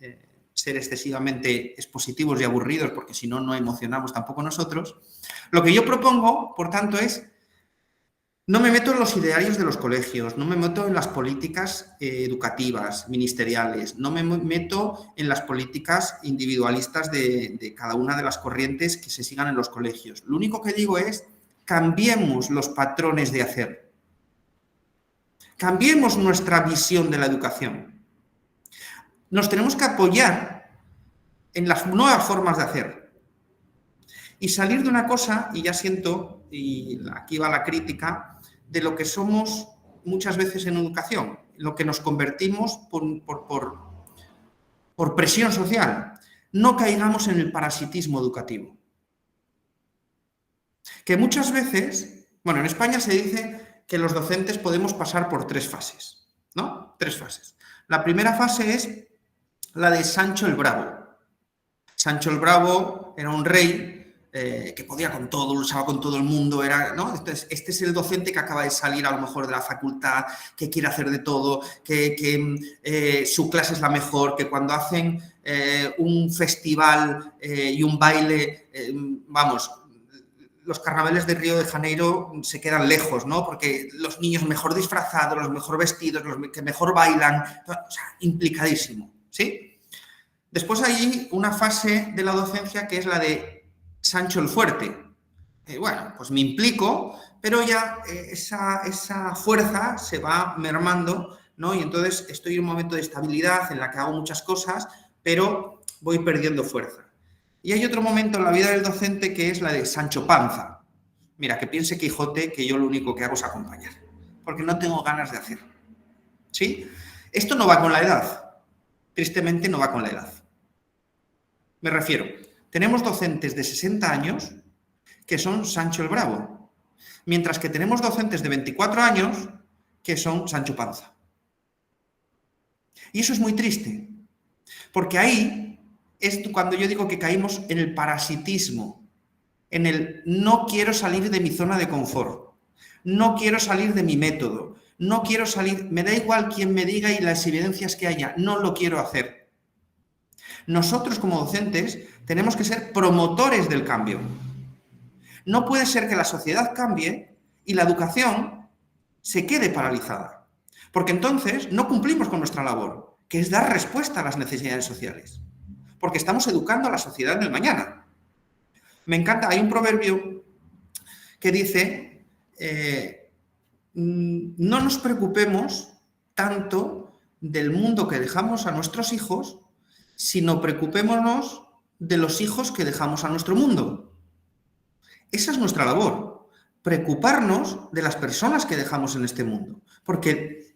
ser excesivamente expositivos y aburridos, porque si no, no emocionamos tampoco nosotros. Lo que yo propongo, por tanto, es no me meto en los idearios de los colegios, no me meto en las políticas educativas, ministeriales, no me meto en las políticas individualistas de cada una de las corrientes que se sigan en los colegios. Lo único que digo es cambiemos los patrones de hacer. Cambiemos nuestra visión de la educación. Nos tenemos que apoyar en las nuevas formas de hacer y salir de una cosa, y ya siento, y aquí va la crítica, de lo que somos muchas veces en educación, lo que nos convertimos por presión social. No caigamos en el parasitismo educativo. Que muchas veces, bueno, en España se dice que los docentes podemos pasar por 3 fases, ¿no? 3 fases. La primera fase es la de Sancho el Bravo. Sancho el Bravo era un rey que podía con todo, luchaba con todo el mundo, ¿no? Entonces, este es el docente que acaba de salir a lo mejor de la facultad, que quiere hacer de todo, que su clase es la mejor, que cuando hacen un festival y un baile, vamos, los carnavales de Río de Janeiro se quedan lejos, ¿no? Porque los niños mejor disfrazados, los mejor vestidos, los que mejor bailan, o sea, implicadísimo, ¿sí? Después hay una fase de la docencia que es la de Sancho el Fuerte. Bueno, pues me implico, pero ya esa fuerza se va mermando, ¿no? Y entonces estoy en un momento de estabilidad en la que hago muchas cosas, pero voy perdiendo fuerza. Y hay otro momento en la vida del docente que es la de Sancho Panza. Mira, que piense Quijote que yo lo único que hago es acompañar, porque no tengo ganas de hacer. ¿Sí? Esto no va con la edad. Tristemente no va con la edad. Me refiero, tenemos docentes de 60 años que son Sancho el Bravo, mientras que tenemos docentes de 24 años que son Sancho Panza. Y eso es muy triste, porque ahí es cuando yo digo que caímos en el parasitismo, en el no quiero salir de mi zona de confort, no quiero salir de mi método, no quiero salir, me da igual quien me diga y las evidencias que haya, no lo quiero hacer. Nosotros como docentes tenemos que ser promotores del cambio. No puede ser que la sociedad cambie y la educación se quede paralizada, porque entonces no cumplimos con nuestra labor, que es dar respuesta a las necesidades sociales, porque estamos educando a la sociedad del mañana. Me encanta, hay un proverbio que dice, no nos preocupemos tanto del mundo que dejamos a nuestros hijos, sino preocupémonos de los hijos que dejamos a nuestro mundo. Esa es nuestra labor, preocuparnos de las personas que dejamos en este mundo, porque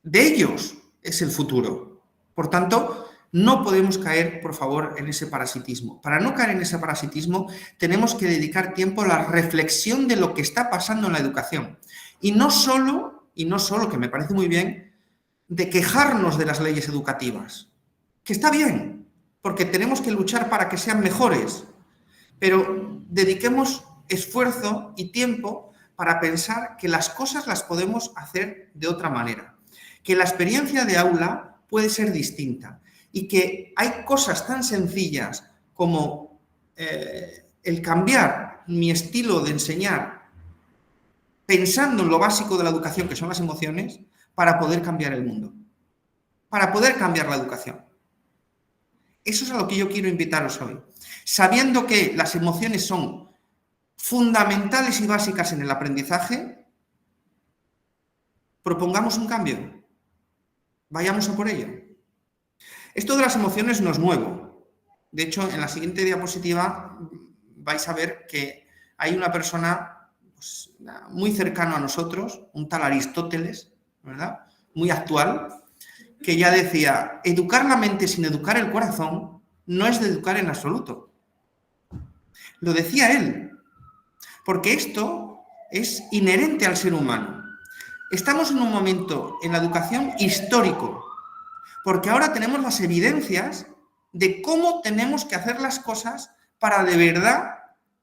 de ellos es el futuro. Por tanto, no podemos caer, por favor, en ese parasitismo. Para no caer en ese parasitismo, tenemos que dedicar tiempo a la reflexión de lo que está pasando en la educación. Y no solo, que me parece muy bien, de quejarnos de las leyes educativas, que está bien, porque tenemos que luchar para que sean mejores, pero dediquemos esfuerzo y tiempo para pensar que las cosas las podemos hacer de otra manera, que la experiencia de aula puede ser distinta y que hay cosas tan sencillas como el cambiar mi estilo de enseñar pensando en lo básico de la educación, que son las emociones, para poder cambiar el mundo, para poder cambiar la educación. Eso es a lo que yo quiero invitaros hoy. Sabiendo que las emociones son fundamentales y básicas en el aprendizaje, propongamos un cambio. Vayamos a por ello. Esto de las emociones no es nuevo. De hecho, en la siguiente diapositiva vais a ver que hay una persona pues, muy cercana a nosotros, un tal Aristóteles, ¿verdad? Muy actual, que ya decía, educar la mente sin educar el corazón no es de educar en absoluto. Lo decía él, porque esto es inherente al ser humano. Estamos en un momento en la educación histórico, porque ahora tenemos las evidencias de cómo tenemos que hacer las cosas para de verdad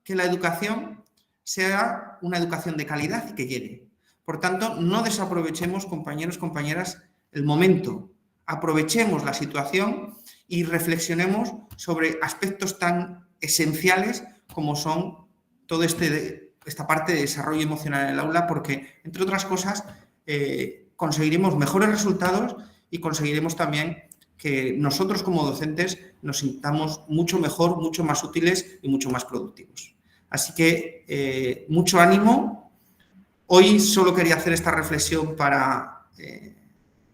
que la educación sea una educación de calidad y que llegue. Por tanto, no desaprovechemos, compañeros, compañeras, el momento. Aprovechemos la situación y reflexionemos sobre aspectos tan esenciales como son toda esta parte de desarrollo emocional en el aula, porque, entre otras cosas, conseguiremos mejores resultados y conseguiremos también que nosotros como docentes nos sintamos mucho mejor, mucho más útiles y mucho más productivos. Así que mucho ánimo. Hoy solo quería hacer esta reflexión para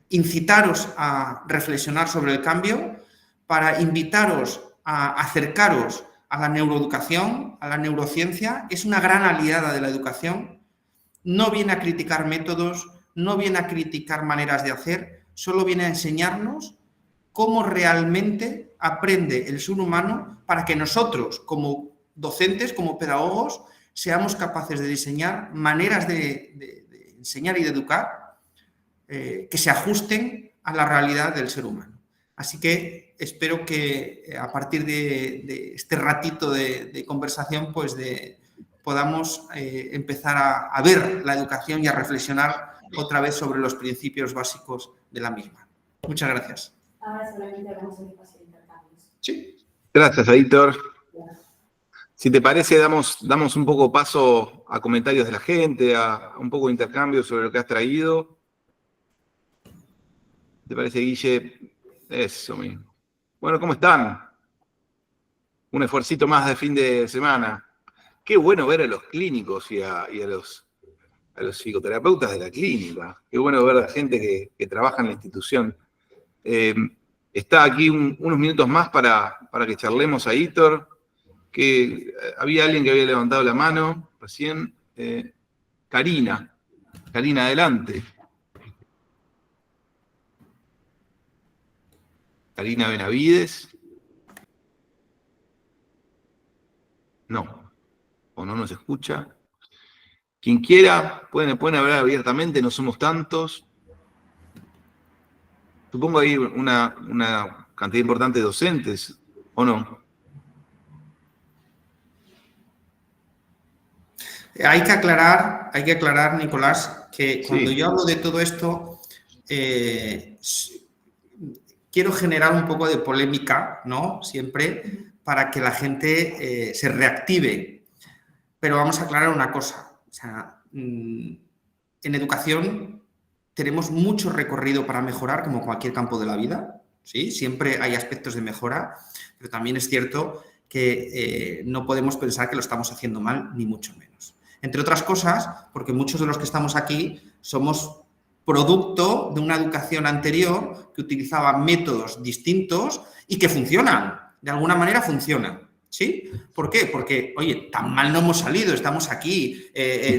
incitaros a reflexionar sobre el cambio, para invitaros a acercaros a la neuroeducación, a la neurociencia. Es una gran aliada de la educación. No viene a criticar métodos, no viene a criticar maneras de hacer, solo viene a enseñarnos cómo realmente aprende el ser humano para que nosotros, como docentes, como pedagogos, seamos capaces de diseñar maneras de enseñar y de educar que se ajusten a la realidad del ser humano. Así que espero que a partir de este ratito de conversación pues podamos empezar a ver la educación y a reflexionar otra vez sobre los principios básicos de la misma. Muchas gracias. Ahora solamente vamos a espacio de intercambios. Sí. Gracias, Aitor. Si te parece, damos un poco paso a comentarios de la gente, a un poco de intercambio sobre lo que has traído. ¿Te parece, Guille? Eso mismo. Bueno, ¿cómo están? Un esfuercito más de fin de semana. Qué bueno ver a los clínicos y a los psicoterapeutas de la clínica. Qué bueno ver a la gente que trabaja en la institución. Está aquí unos minutos más para que charlemos a Aitor, que había alguien que había levantado la mano recién. Karina, adelante. Karina Benavides. No, o no nos escucha. Quien quiera, pueden hablar abiertamente, no somos tantos. Supongo hay una cantidad importante de docentes, ¿o no? Hay que aclarar, Nicolás, que cuando yo hablo de todo esto, quiero generar un poco de polémica, ¿no? Siempre, para que la gente se reactive. Pero vamos a aclarar una cosa. O sea, en educación tenemos mucho recorrido para mejorar, como cualquier campo de la vida, ¿sí? Siempre hay aspectos de mejora, pero también es cierto que no podemos pensar que lo estamos haciendo mal, ni mucho menos. Entre otras cosas, porque muchos de los que estamos aquí somos producto de una educación anterior que utilizaba métodos distintos y que funcionan, de alguna manera funcionan. ¿Sí? ¿Por qué? Porque, oye, tan mal no hemos salido, estamos aquí,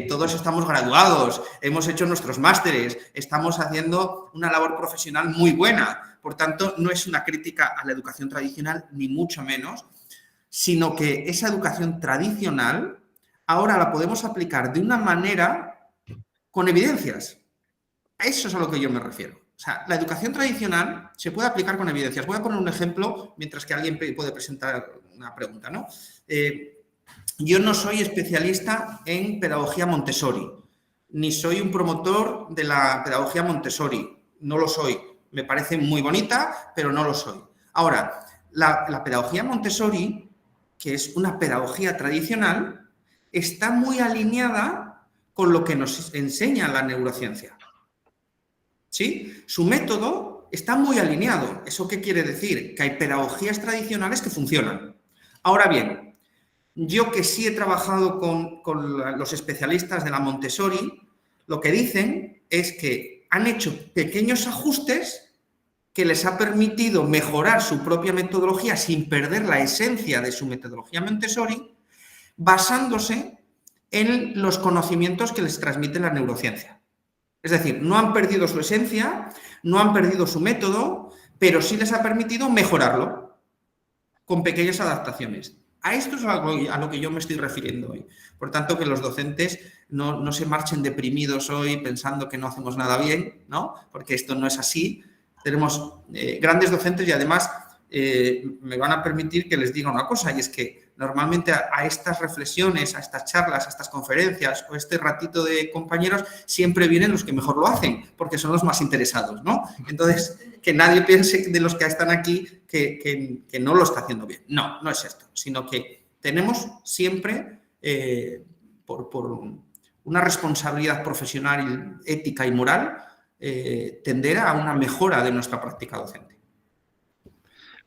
todos estamos graduados, hemos hecho nuestros másteres, estamos haciendo una labor profesional muy buena. Por tanto, no es una crítica a la educación tradicional, ni mucho menos, sino que esa educación tradicional ahora la podemos aplicar de una manera con evidencias. A eso es a lo que yo me refiero. O sea, la educación tradicional se puede aplicar con evidencias. Voy a poner un ejemplo mientras que alguien puede presentar una pregunta, ¿no? Yo no soy especialista en pedagogía Montessori, ni soy un promotor de la pedagogía Montessori. No lo soy. Me parece muy bonita, pero no lo soy. Ahora, la pedagogía Montessori, que es una pedagogía tradicional, está muy alineada con lo que nos enseña la neurociencia. ¿Sí? Su método está muy alineado. ¿Eso qué quiere decir? Que hay pedagogías tradicionales que funcionan. Ahora bien, yo que sí he trabajado con los especialistas de la Montessori, lo que dicen es que han hecho pequeños ajustes que les ha permitido mejorar su propia metodología sin perder la esencia de su metodología Montessori, basándose en los conocimientos que les transmite la neurociencia. Es decir, no han perdido su esencia, no han perdido su método, pero sí les ha permitido mejorarlo con pequeñas adaptaciones. A esto es a lo que yo me estoy refiriendo hoy. Por tanto, que los docentes no se marchen deprimidos hoy pensando que no hacemos nada bien, ¿no? Porque esto no es así. Tenemos grandes docentes y además me van a permitir que les diga una cosa, y es que normalmente a estas reflexiones, a estas charlas, a estas conferencias o este ratito de compañeros siempre vienen los que mejor lo hacen, porque son los más interesados, ¿no? Entonces, que nadie piense de los que están aquí que no lo está haciendo bien. No, no es esto, sino que tenemos siempre, por una responsabilidad profesional, ética y moral, tender a una mejora de nuestra práctica docente.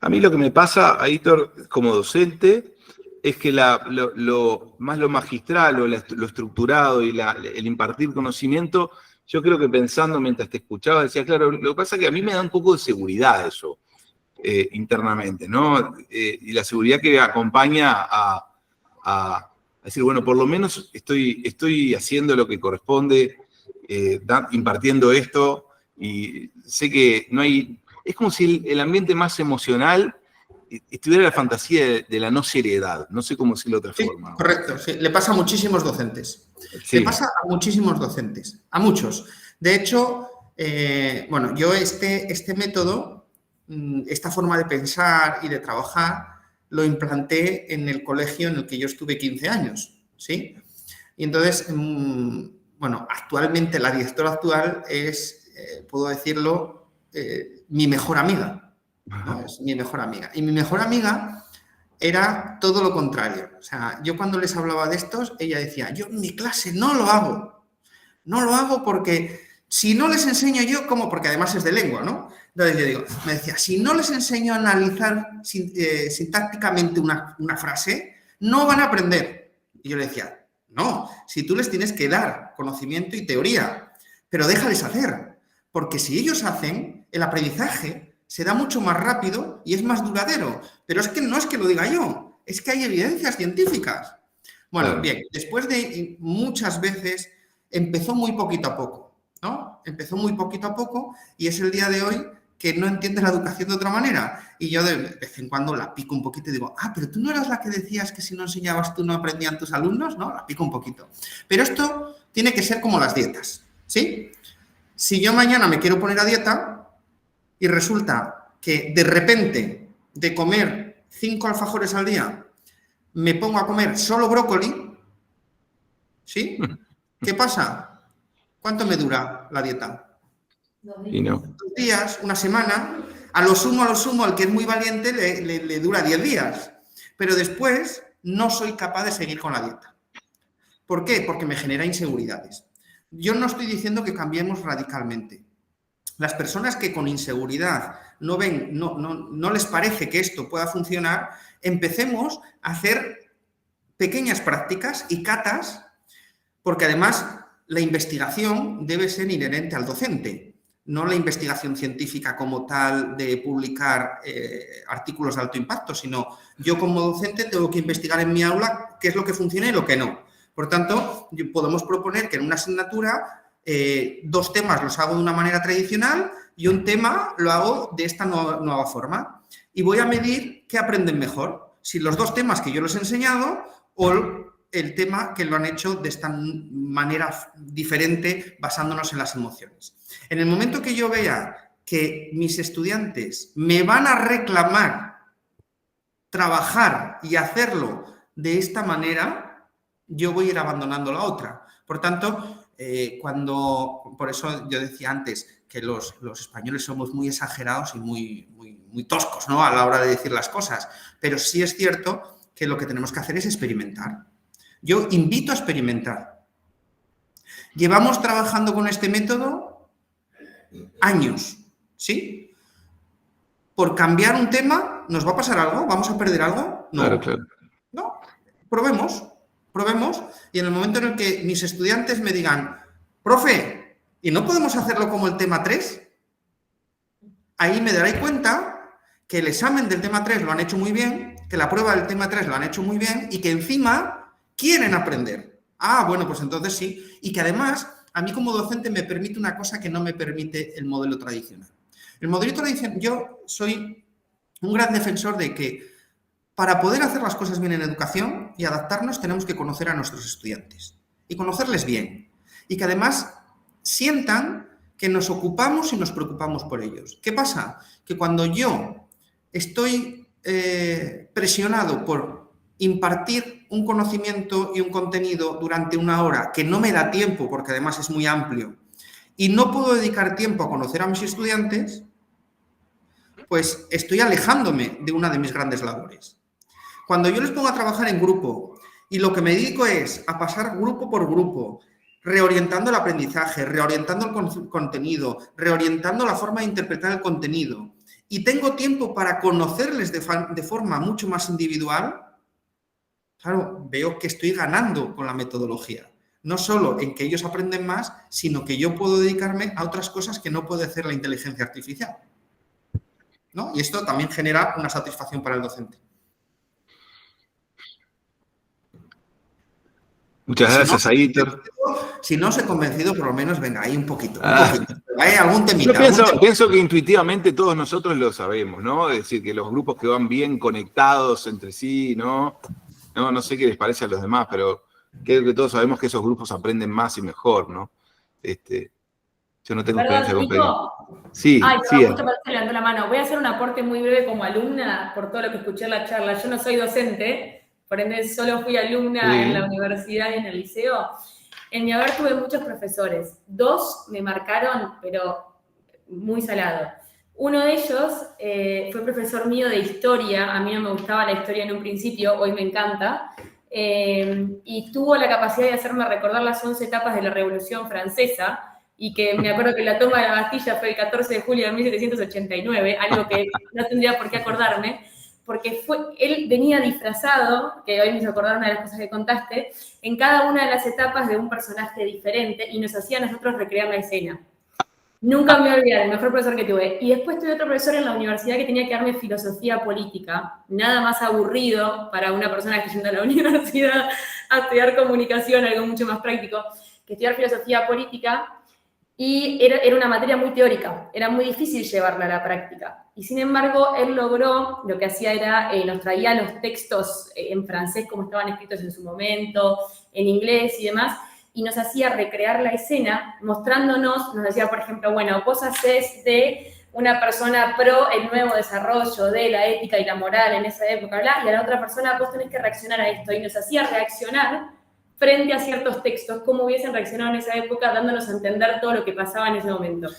A mí lo que me pasa, Aitor, como docente, es que lo magistral o lo estructurado y el impartir conocimiento, yo creo que pensando mientras te escuchaba, decía, claro, lo que pasa es que a mí me da un poco de seguridad eso internamente, ¿no? Y la seguridad que acompaña a decir, bueno, por lo menos estoy haciendo lo que corresponde, impartiendo esto, y sé que no hay... Es como si el ambiente más emocional estuviera la fantasía de la no seriedad. No sé cómo decirlo de otra forma. Correcto. Sí. Le pasa a muchísimos docentes. Sí. Le pasa a muchísimos docentes. A muchos. De hecho, Bueno, yo este método, esta forma de pensar y de trabajar, lo implanté en el colegio en el que yo estuve 15 años, ¿sí? Y entonces, bueno, actualmente la directora actual es, puedo decirlo, mi mejor amiga, ¿no? Es mi mejor amiga. Y mi mejor amiga era todo lo contrario. O sea, yo cuando les hablaba de estos, ella decía, yo en mi clase no lo hago. No lo hago porque si no les enseño yo, ¿cómo? Porque además es de lengua, ¿no? Entonces yo digo, me decía, si no les enseño a analizar sintácticamente una frase, no van a aprender. Y yo le decía, no, si tú les tienes que dar conocimiento y teoría, pero déjales hacer, porque si ellos hacen, el aprendizaje se da mucho más rápido y es más duradero. Pero es que no es que lo diga yo, es que hay evidencias científicas. Bueno, Claro. bien, después de muchas veces empezó muy poquito a poco, ¿no? Empezó muy poquito a poco y es el día de hoy que no entiende la educación de otra manera. Y yo de vez en cuando la pico un poquito y digo, pero tú no eras la que decías que si no enseñabas tú no aprendían tus alumnos, ¿no? La pico un poquito. Pero esto tiene que ser como las dietas, ¿sí? Si yo mañana me quiero poner a dieta y resulta que de repente de comer 5 alfajores al día me pongo a comer solo brócoli, ¿sí? ¿Qué pasa? ¿Cuánto me dura la dieta? Y no. 2 días, una semana. A lo sumo, al que es muy valiente le dura 10 días. Pero después no soy capaz de seguir con la dieta. ¿Por qué? Porque me genera inseguridades. Yo no estoy diciendo que cambiemos radicalmente. Las personas que con inseguridad no ven, no les parece que esto pueda funcionar, empecemos a hacer pequeñas prácticas y catas, porque además la investigación debe ser inherente al docente, no la investigación científica como tal de publicar artículos de alto impacto, sino yo como docente tengo que investigar en mi aula qué es lo que funciona y lo que no. Por tanto, podemos proponer que en una asignatura 2 temas los hago de una manera tradicional y un tema lo hago de esta nueva forma. Y voy a medir qué aprenden mejor, si los 2 temas que yo les he enseñado o el tema que lo han hecho de esta manera diferente basándonos en las emociones. En el momento que yo vea que mis estudiantes me van a reclamar trabajar y hacerlo de esta manera, yo voy a ir abandonando la otra. Por tanto, por eso yo decía antes que los españoles somos muy exagerados y muy toscos, ¿no? A la hora de decir las cosas. Pero sí es cierto que lo que tenemos que hacer es experimentar. Yo invito a experimentar. Llevamos trabajando con este método años, ¿sí? Por cambiar un tema, ¿nos va a pasar algo? ¿Vamos a perder algo? No. Claro. No. Probemos. Y en el momento en el que mis estudiantes me digan, profe, ¿y no podemos hacerlo como el tema 3? Ahí me daré cuenta que el examen del tema 3 lo han hecho muy bien, que la prueba del tema 3 lo han hecho muy bien y que encima quieren aprender. Bueno, pues entonces sí. Y que además, a mí como docente me permite una cosa que no me permite el modelo tradicional. El modelo tradicional, yo soy un gran defensor de que para poder hacer las cosas bien en educación y adaptarnos tenemos que conocer a nuestros estudiantes y conocerles bien. Y que además sientan que nos ocupamos y nos preocupamos por ellos. ¿Qué pasa? Que cuando yo estoy presionado por impartir un conocimiento y un contenido durante 1 hora que no me da tiempo, porque además es muy amplio, y no puedo dedicar tiempo a conocer a mis estudiantes, pues estoy alejándome de una de mis grandes labores. Cuando yo les pongo a trabajar en grupo y lo que me dedico es a pasar grupo por grupo, reorientando el aprendizaje, reorientando el contenido, reorientando la forma de interpretar el contenido, y tengo tiempo para conocerles de forma mucho más individual, claro, veo que estoy ganando con la metodología. No solo en que ellos aprenden más, sino que yo puedo dedicarme a otras cosas que no puede hacer la inteligencia artificial, ¿no? Y esto también genera una satisfacción para el docente. Muchas gracias, Aitor. Si no os he convencido, por lo menos venga, ahí un poquito. Algún temita. Yo pienso que intuitivamente todos nosotros lo sabemos, ¿no? Es decir, que los grupos que van bien conectados entre sí, ¿no? No sé qué les parece a los demás, pero creo que todos sabemos que esos grupos aprenden más y mejor, ¿no? Yo no tengo Perdón, experiencia con Nico. pediatría. Sí, Ay, sí. perdón, justo me levantó la mano. Voy a hacer un aporte muy breve como alumna por todo lo que escuché en la charla. Yo no soy docente, por ende solo fui alumna en la universidad y en el liceo. En mi haber tuve muchos profesores. 2 me marcaron, pero muy salado. Uno de ellos fue profesor mío de historia. A mí no me gustaba la historia en un principio, hoy me encanta. Y tuvo la capacidad de hacerme recordar las 11 etapas de la Revolución Francesa, y que me acuerdo que la toma de la Bastilla fue el 14 de julio de 1789, algo que no tendría por qué acordarme, porque él venía disfrazado, que hoy me hizo acordar una de las cosas que contaste, en cada una de las etapas de un personaje diferente, y nos hacía a nosotros recrear la escena. Nunca me voy a olvidar, el mejor profesor que tuve. Y después tuve otro profesor en la universidad que tenía que darme filosofía política. Nada más aburrido para una persona que está yendo a la universidad a estudiar comunicación, algo mucho más práctico, que estudiar filosofía política. Y era una materia muy teórica, era muy difícil llevarla a la práctica. Y sin embargo, él logró, lo que hacía era, nos traía los textos en francés como estaban escritos en su momento, en inglés y demás, y nos hacía recrear la escena, mostrándonos, nos decía, por ejemplo, bueno, vos hacés de una persona pro el nuevo desarrollo de la ética y la moral en esa época, bla, y a la otra persona vos tenés que reaccionar a esto, y nos hacía reaccionar frente a ciertos textos, cómo hubiesen reaccionado en esa época, dándonos a entender todo lo que pasaba en ese momento.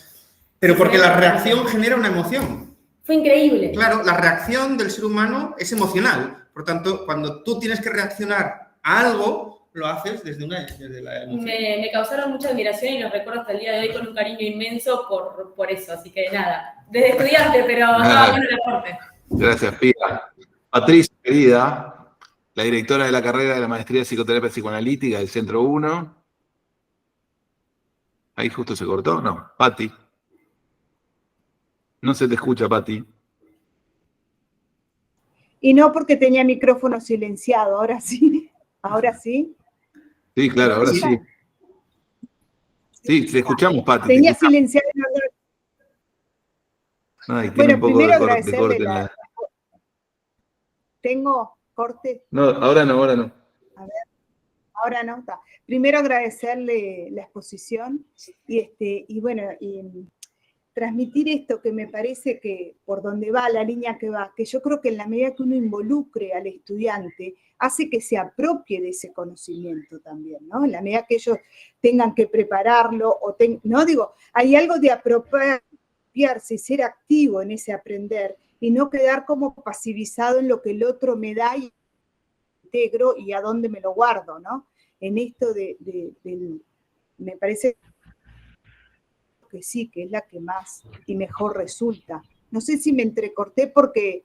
Pero porque la reacción genera una emoción. Fue increíble. Claro, la reacción del ser humano es emocional. Por tanto, cuando tú tienes que reaccionar a algo, lo haces desde la emoción. Me causaron mucha admiración y los recuerdo hasta el día de hoy con un cariño inmenso por eso. Así que nada, desde estudiante, pero estaba bueno el aporte. Gracias, Pía. Patricia, querida, la directora de la carrera de la Maestría de Psicoterapia Psicoanalítica del Centro 1. Ahí justo se cortó, no. Pati. No se te escucha, Pati. Y no porque tenía micrófono silenciado, ahora sí. ¿Ahora sí? Sí, claro, ahora sí. Sí, te escuchamos, Pati. Tenía silenciado. Ay, tiene un poco primero de corte en la... ¿Tengo corte? No, ahora no. A ver, ahora no, está. Primero agradecerle la exposición y bueno, transmitir esto que me parece que por donde va, la línea que va, que yo creo que en la medida que uno involucre al estudiante, hace que se apropie de ese conocimiento también, ¿no? En la medida que ellos tengan que prepararlo, no digo, hay algo de apropiarse y ser activo en ese aprender, y no quedar como pasivizado en lo que el otro me da y integro y a dónde me lo guardo, ¿no? En esto me parece que sí, que es la que más y mejor resulta. No sé si me entrecorté porque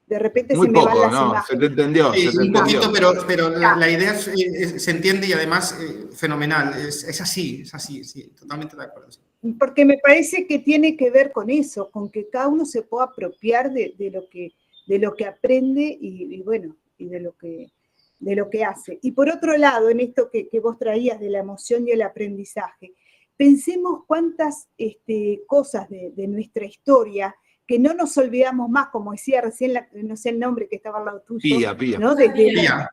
de repente muy se me poco, van las no, imágenes. Se te entendió, sí, se te un entendió. poquito, pero la idea se entiende y además fenomenal. Es así, sí, totalmente de acuerdo. Sí. Porque me parece que tiene que ver con eso, con que cada uno se pueda apropiar de lo que aprende y bueno, y de lo que hace. Y por otro lado, en esto que vos traías de la emoción y el aprendizaje, pensemos cuántas cosas de nuestra historia que no nos olvidamos más, como decía recién, no sé el nombre que estaba al lado tuyo. Pía. ¿No? Pía.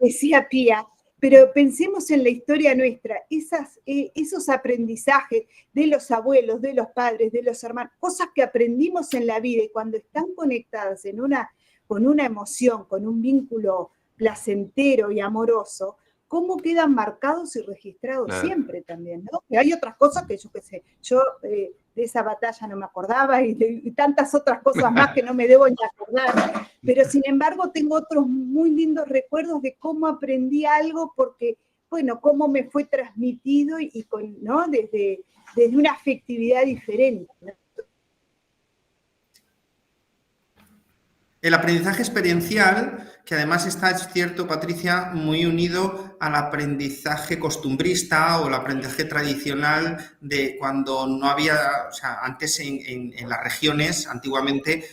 Decía Pía. Pero pensemos en la historia nuestra, esos aprendizajes de los abuelos, de los padres, de los hermanos, cosas que aprendimos en la vida y cuando están conectadas con una emoción, con un vínculo placentero y amoroso, cómo quedan marcados y registrados claro. Siempre también, ¿no? Y hay otras cosas que yo qué sé, de esa batalla no me acordaba y tantas otras cosas más que no me debo ni acordar, pero sin embargo tengo otros muy lindos recuerdos de cómo aprendí algo porque, bueno, cómo me fue transmitido ¿no? Desde una afectividad diferente, ¿no? El aprendizaje experiencial, que además está, es cierto, Patricia, muy unido al aprendizaje costumbrista o el aprendizaje tradicional de cuando no había, o sea, antes en las regiones, antiguamente,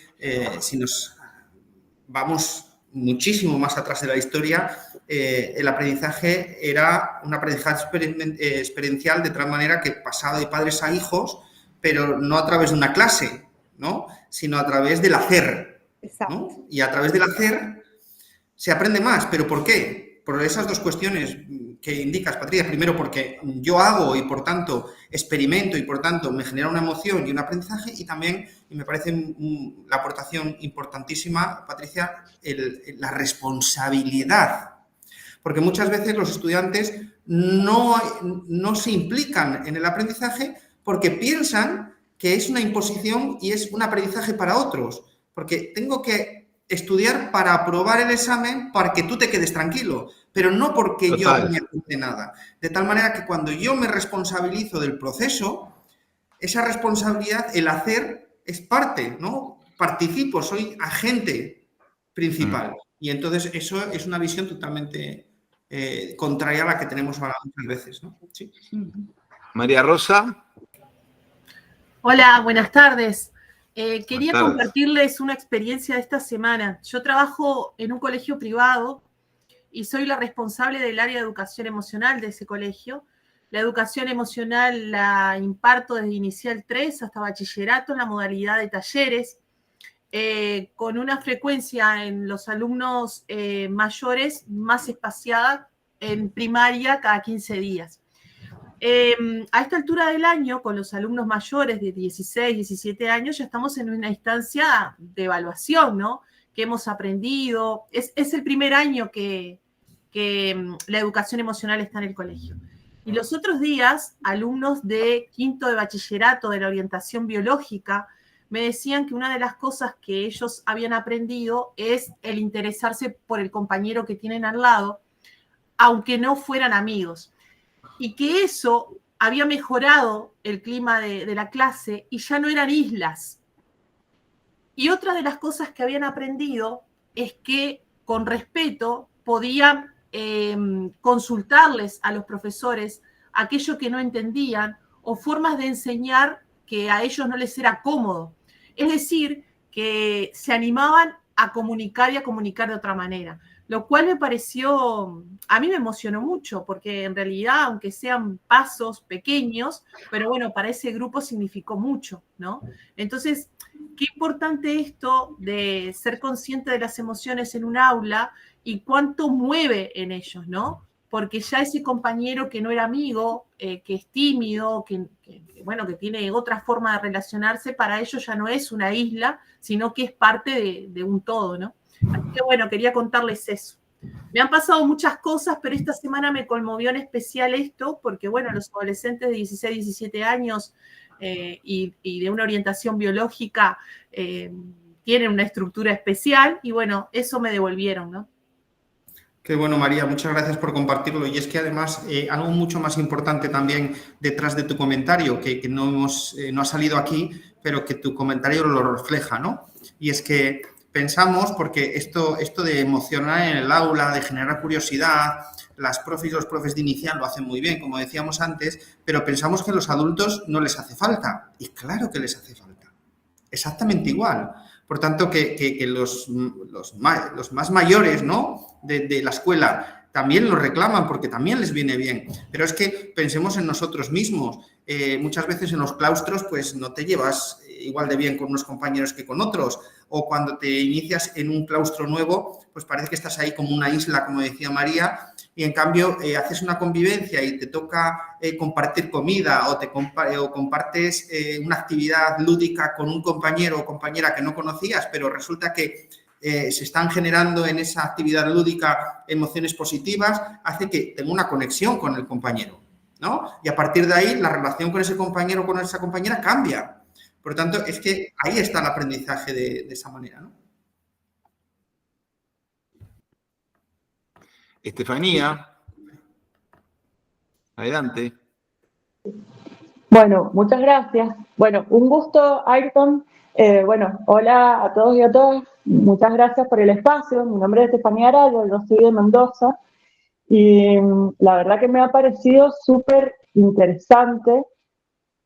si nos vamos muchísimo más atrás de la historia, el aprendizaje era un aprendizaje experiencial de tal manera que pasaba de padres a hijos, pero no a través de una clase, ¿no? Sino a través del hacer. ¿No? Y a través del hacer se aprende más. ¿Pero por qué? Por esas dos cuestiones. que indicas, Patricia, primero porque yo hago y por tanto experimento y por tanto me genera una emoción y un aprendizaje, y también, y me parece la aportación importantísima, Patricia, la responsabilidad. Porque muchas veces los estudiantes no se implican en el aprendizaje porque piensan que es una imposición y es un aprendizaje para otros. Porque tengo que estudiar para aprobar el examen para que tú te quedes tranquilo, pero no porque Total. yo me apunte nada. De tal manera que cuando yo me responsabilizo del proceso, esa responsabilidad, el hacer, es parte, ¿no? Participo, soy agente principal. Y entonces eso es una visión totalmente contraria a la que tenemos ahora muchas veces, ¿no? Sí. María Rosa. Hola, buenas tardes. Quería Buenas tardes. compartirles una experiencia de esta semana. Yo trabajo en un colegio privado y soy la responsable del área de educación emocional de ese colegio. La educación emocional la imparto desde inicial 3 hasta bachillerato en la modalidad de talleres, con una frecuencia en los alumnos mayores más espaciada en primaria cada 15 días. A esta altura del año, con los alumnos mayores de 16, 17 años, ya estamos en una instancia de evaluación, ¿no? Que hemos aprendido. Es el primer año que la educación emocional está en el colegio. Y los otros días, alumnos de quinto de bachillerato de la orientación biológica me decían que una de las cosas que ellos habían aprendido es el interesarse por el compañero que tienen al lado, aunque no fueran amigos. Y que eso había mejorado el clima de la clase y ya no eran islas. Y otra de las cosas que habían aprendido es que con respeto podían consultarles a los profesores aquello que no entendían o formas de enseñar que a ellos no les era cómodo. Es decir, que se animaban a comunicar y a comunicar de otra manera. Lo cual me pareció, a mí me emocionó mucho, porque en realidad, aunque sean pasos pequeños, pero bueno, para ese grupo significó mucho, ¿no? Entonces, qué importante esto de ser consciente de las emociones en un aula y cuánto mueve en ellos, ¿no? Porque ya ese compañero que no era amigo, que es tímido, que tiene otra forma de relacionarse, para ellos ya no es una isla, sino que es parte de un todo, ¿no? Así que bueno, quería contarles eso. Me han pasado muchas cosas, pero esta semana me conmovió en especial esto, porque bueno, los adolescentes de 16, 17 años y de una orientación biológica tienen una estructura especial y bueno, eso me devolvieron, ¿no? Qué bueno, María, muchas gracias por compartirlo. Y es que además algo mucho más importante también detrás de tu comentario, que no ha salido aquí, pero que tu comentario lo refleja, ¿no? Y es que pensamos, porque esto de emocionar en el aula, de generar curiosidad, las profes y los profes de inicial lo hacen muy bien, como decíamos antes, pero pensamos que a los adultos no les hace falta. Y claro que les hace falta. Exactamente igual. Por tanto, que los más mayores, ¿no?, de la escuela también lo reclaman porque también les viene bien. Pero es que pensemos en nosotros mismos. Muchas veces en los claustros pues no te llevas igual de bien con unos compañeros que con otros. O cuando te inicias en un claustro nuevo, pues parece que estás ahí como una isla, como decía María, y en cambio haces una convivencia y te toca compartir comida o compartes una actividad lúdica con un compañero o compañera que no conocías, pero resulta que se están generando en esa actividad lúdica emociones positivas, hace que tenga una conexión con el compañero, ¿no? Y a partir de ahí la relación con ese compañero o con esa compañera cambia. Por lo tanto, es que ahí está el aprendizaje de esa manera, ¿no? Estefanía, adelante. Bueno, muchas gracias. Bueno, un gusto, Ayrton. Hola a todos y a todas. Muchas gracias por el espacio. Mi nombre es Estefanía Araya, yo soy de Mendoza. Y la verdad que me ha parecido súper interesante.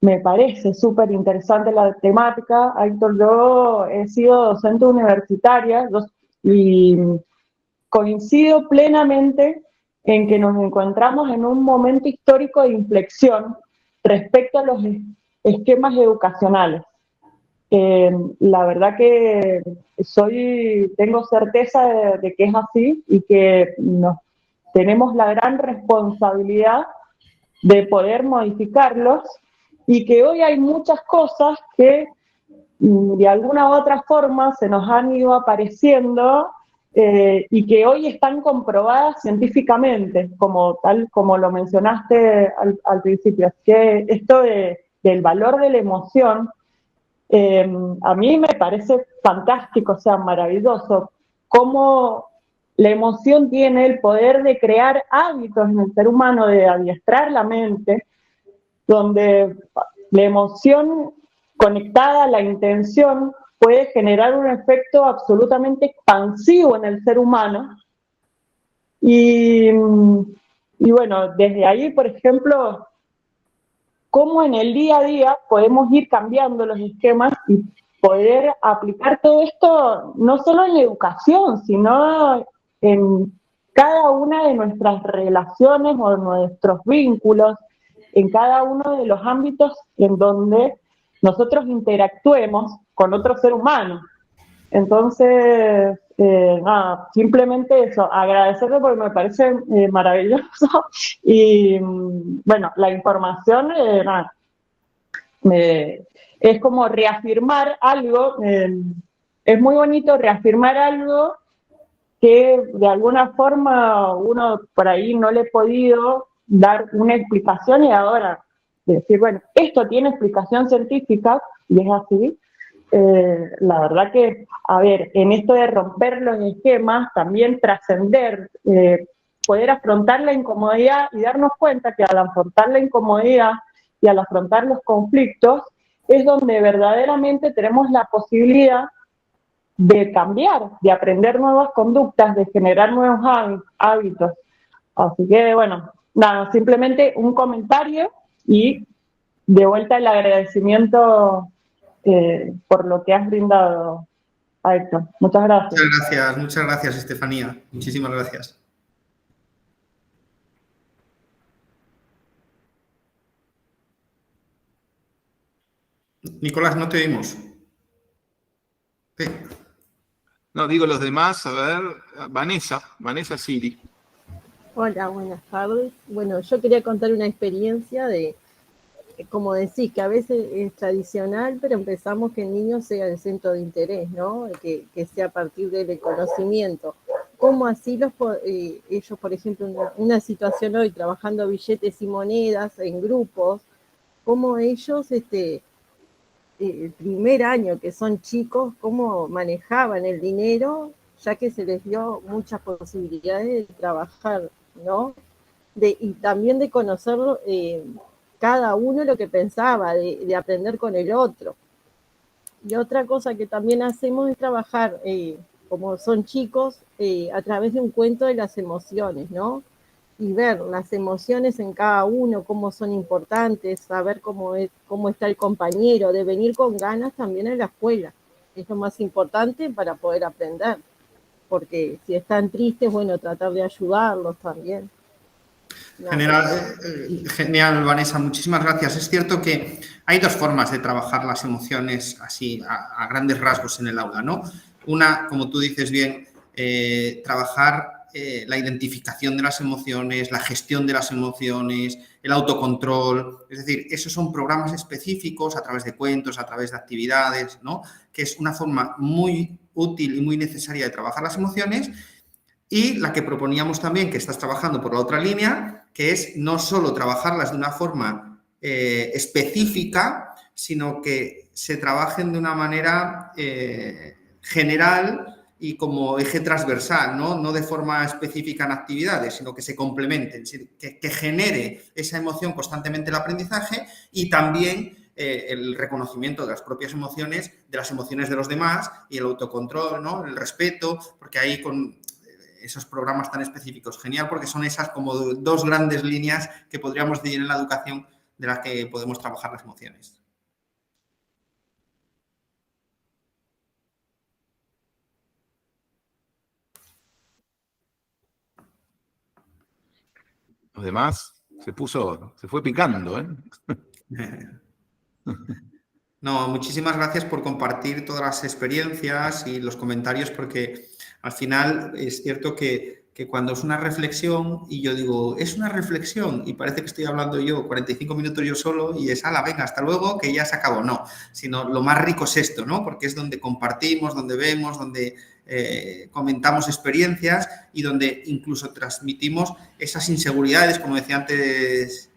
Me parece súper interesante la temática. Ayrton, yo he sido docente universitaria y coincido plenamente en que nos encontramos en un momento histórico de inflexión respecto a los esquemas educacionales. La verdad que tengo certeza de que es así y que nos tenemos la gran responsabilidad de poder modificarlos y que hoy hay muchas cosas que de alguna u otra forma se nos han ido apareciendo y que hoy están comprobadas científicamente, tal como lo mencionaste al principio. Así que esto del valor de la emoción, a mí me parece fantástico, o sea, maravilloso, cómo la emoción tiene el poder de crear hábitos en el ser humano, de adiestrar la mente, donde la emoción conectada a la intención puede generar un efecto absolutamente expansivo en el ser humano. Y bueno, desde ahí, por ejemplo, cómo en el día a día podemos ir cambiando los esquemas y poder aplicar todo esto no solo en la educación, sino en cada una de nuestras relaciones o nuestros vínculos, en cada uno de los ámbitos en donde nosotros interactuemos con otro ser humano. Entonces, nada, simplemente eso, agradecerle porque me parece maravilloso y bueno, la información, nada, es como reafirmar algo, es muy bonito reafirmar algo que de alguna forma uno por ahí no le he podido dar una explicación y ahora decir, bueno, esto tiene explicación científica y es así. La verdad que, a ver, en esto de romper los esquemas, también trascender, poder afrontar la incomodidad y darnos cuenta que al afrontar la incomodidad y al afrontar los conflictos, es donde verdaderamente tenemos la posibilidad de cambiar, de aprender nuevas conductas, de generar nuevos hábitos. Así que, bueno, nada, simplemente un comentario y de vuelta el agradecimiento por lo que has brindado, Héctor. Muchas gracias. Muchas gracias, Estefanía. Muchísimas gracias. Nicolás, no te oímos. Sí. No, digo los demás, a ver, Vanessa Siri. Hola, buenas tardes. Bueno, yo quería contar una experiencia de, como decís, que a veces es tradicional, pero empezamos que el niño sea el centro de interés, ¿no? Que sea a partir del conocimiento. ¿Cómo así ellos, por ejemplo, en una situación hoy, trabajando billetes y monedas en grupos, cómo ellos, el primer año que son chicos, cómo manejaban el dinero, ya que se les dio muchas posibilidades de trabajar, ¿no? Y también de conocerlo, cada uno lo que pensaba, de aprender con el otro. Y otra cosa que también hacemos es trabajar, como son chicos, a través de un cuento de las emociones, ¿no? Y ver las emociones en cada uno, cómo son importantes, saber cómo está el compañero, de venir con ganas también a la escuela. Es lo más importante para poder aprender, porque si están tristes, bueno, tratar de ayudarlos también. Genial, Vanessa, muchísimas gracias. Es cierto que hay dos formas de trabajar las emociones así a grandes rasgos en el aula, ¿no? Una, como tú dices bien, trabajar la identificación de las emociones, la gestión de las emociones, el autocontrol. Es decir, esos son programas específicos a través de cuentos, a través de actividades, ¿no? Que es una forma muy útil y muy necesaria de trabajar las emociones. Y la que proponíamos también, que estás trabajando por la otra línea, que es no solo trabajarlas de una forma específica, sino que se trabajen de una manera general y como eje transversal, ¿no? De forma específica en actividades, sino que se complementen, que genere esa emoción constantemente el aprendizaje y también el reconocimiento de las propias emociones, de las emociones de los demás y el autocontrol, ¿no? El respeto, porque ahí con esos programas tan específicos, genial, porque son esas como dos grandes líneas que podríamos decir en la educación de las que podemos trabajar las emociones. Los demás se fue picando, ¿eh? No, muchísimas gracias por compartir todas las experiencias y los comentarios, porque al final es cierto que que cuando es una reflexión y yo digo, es una reflexión y parece que estoy hablando yo 45 minutos yo solo y es, ala, venga, hasta luego, que ya se acabó. No, sino lo más rico es esto, ¿no? Porque es donde compartimos, donde vemos, donde comentamos experiencias y donde incluso transmitimos esas inseguridades, como decía antes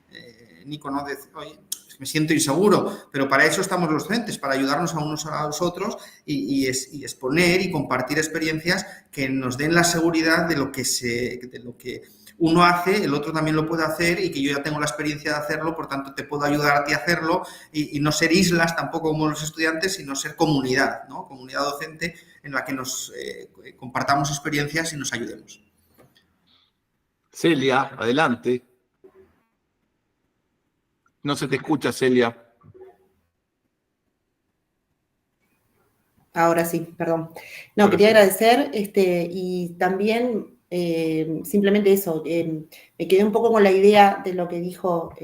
Nico, ¿no? Oye, me siento inseguro, pero para eso estamos los docentes, para ayudarnos a unos a los otros y exponer y compartir experiencias que nos den la seguridad de lo que uno hace, el otro también lo puede hacer y que yo ya tengo la experiencia de hacerlo, por tanto te puedo ayudar a ti a hacerlo y no ser islas tampoco como los estudiantes, sino ser comunidad, ¿no? Comunidad docente en la que nos compartamos experiencias y nos ayudemos. Celia, adelante. No se te escucha, Celia. Ahora sí, perdón. No, quería agradecer y también simplemente eso, me quedé un poco con la idea de lo que dijo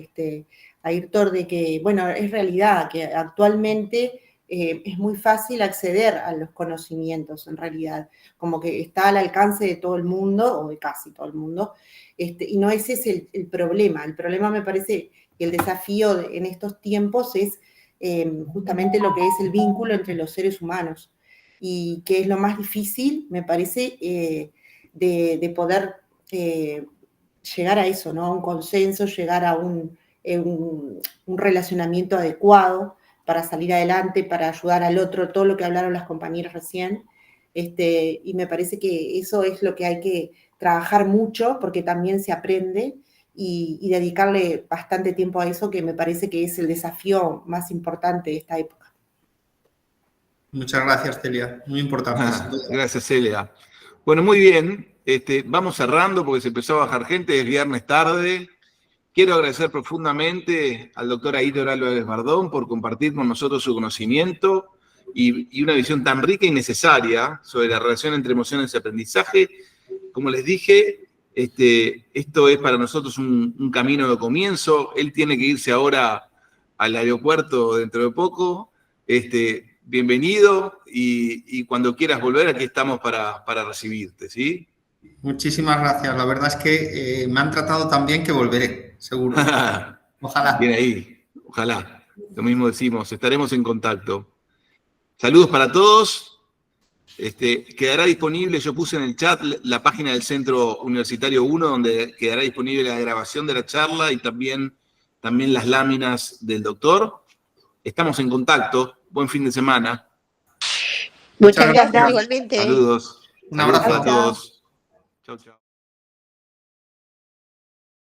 Ayrton, de que, bueno, es realidad, que actualmente es muy fácil acceder a los conocimientos, en realidad, como que está al alcance de todo el mundo, o de casi todo el mundo, y no ese es el problema. El problema me parece que el desafío en estos tiempos es justamente lo que es el vínculo entre los seres humanos, y que es lo más difícil, me parece, de poder llegar a eso, ¿no? A un consenso, llegar a un relacionamiento adecuado para salir adelante, para ayudar al otro, todo lo que hablaron las compañeras recién, y me parece que eso es lo que hay que trabajar mucho, porque también se aprende, y dedicarle bastante tiempo a eso, que me parece que es el desafío más importante de esta época. Muchas gracias, Celia. Muy importante. Gracias, Celia. Bueno, muy bien. Vamos cerrando porque se empezó a bajar gente, es viernes tarde. Quiero agradecer profundamente al doctor Ayrton Álvarez Bardón por compartir con nosotros su conocimiento y una visión tan rica y necesaria sobre la relación entre emociones y aprendizaje. Como les dije, esto es para nosotros un camino de comienzo. Él tiene que irse ahora al aeropuerto dentro de poco. Bienvenido y cuando quieras volver, aquí estamos para recibirte, ¿sí? Muchísimas gracias. La verdad es que me han tratado tan bien que volveré, seguro. Ojalá. Bien ahí, ojalá. Lo mismo decimos, estaremos en contacto. Saludos para todos. Quedará disponible, yo puse en el chat la página del Centro Universitario 1, donde quedará disponible la grabación de la charla y también las láminas del doctor. Estamos en contacto. Buen fin de semana. Muchas gracias, igualmente. Saludos. Un abrazo a todos. Chau, chau.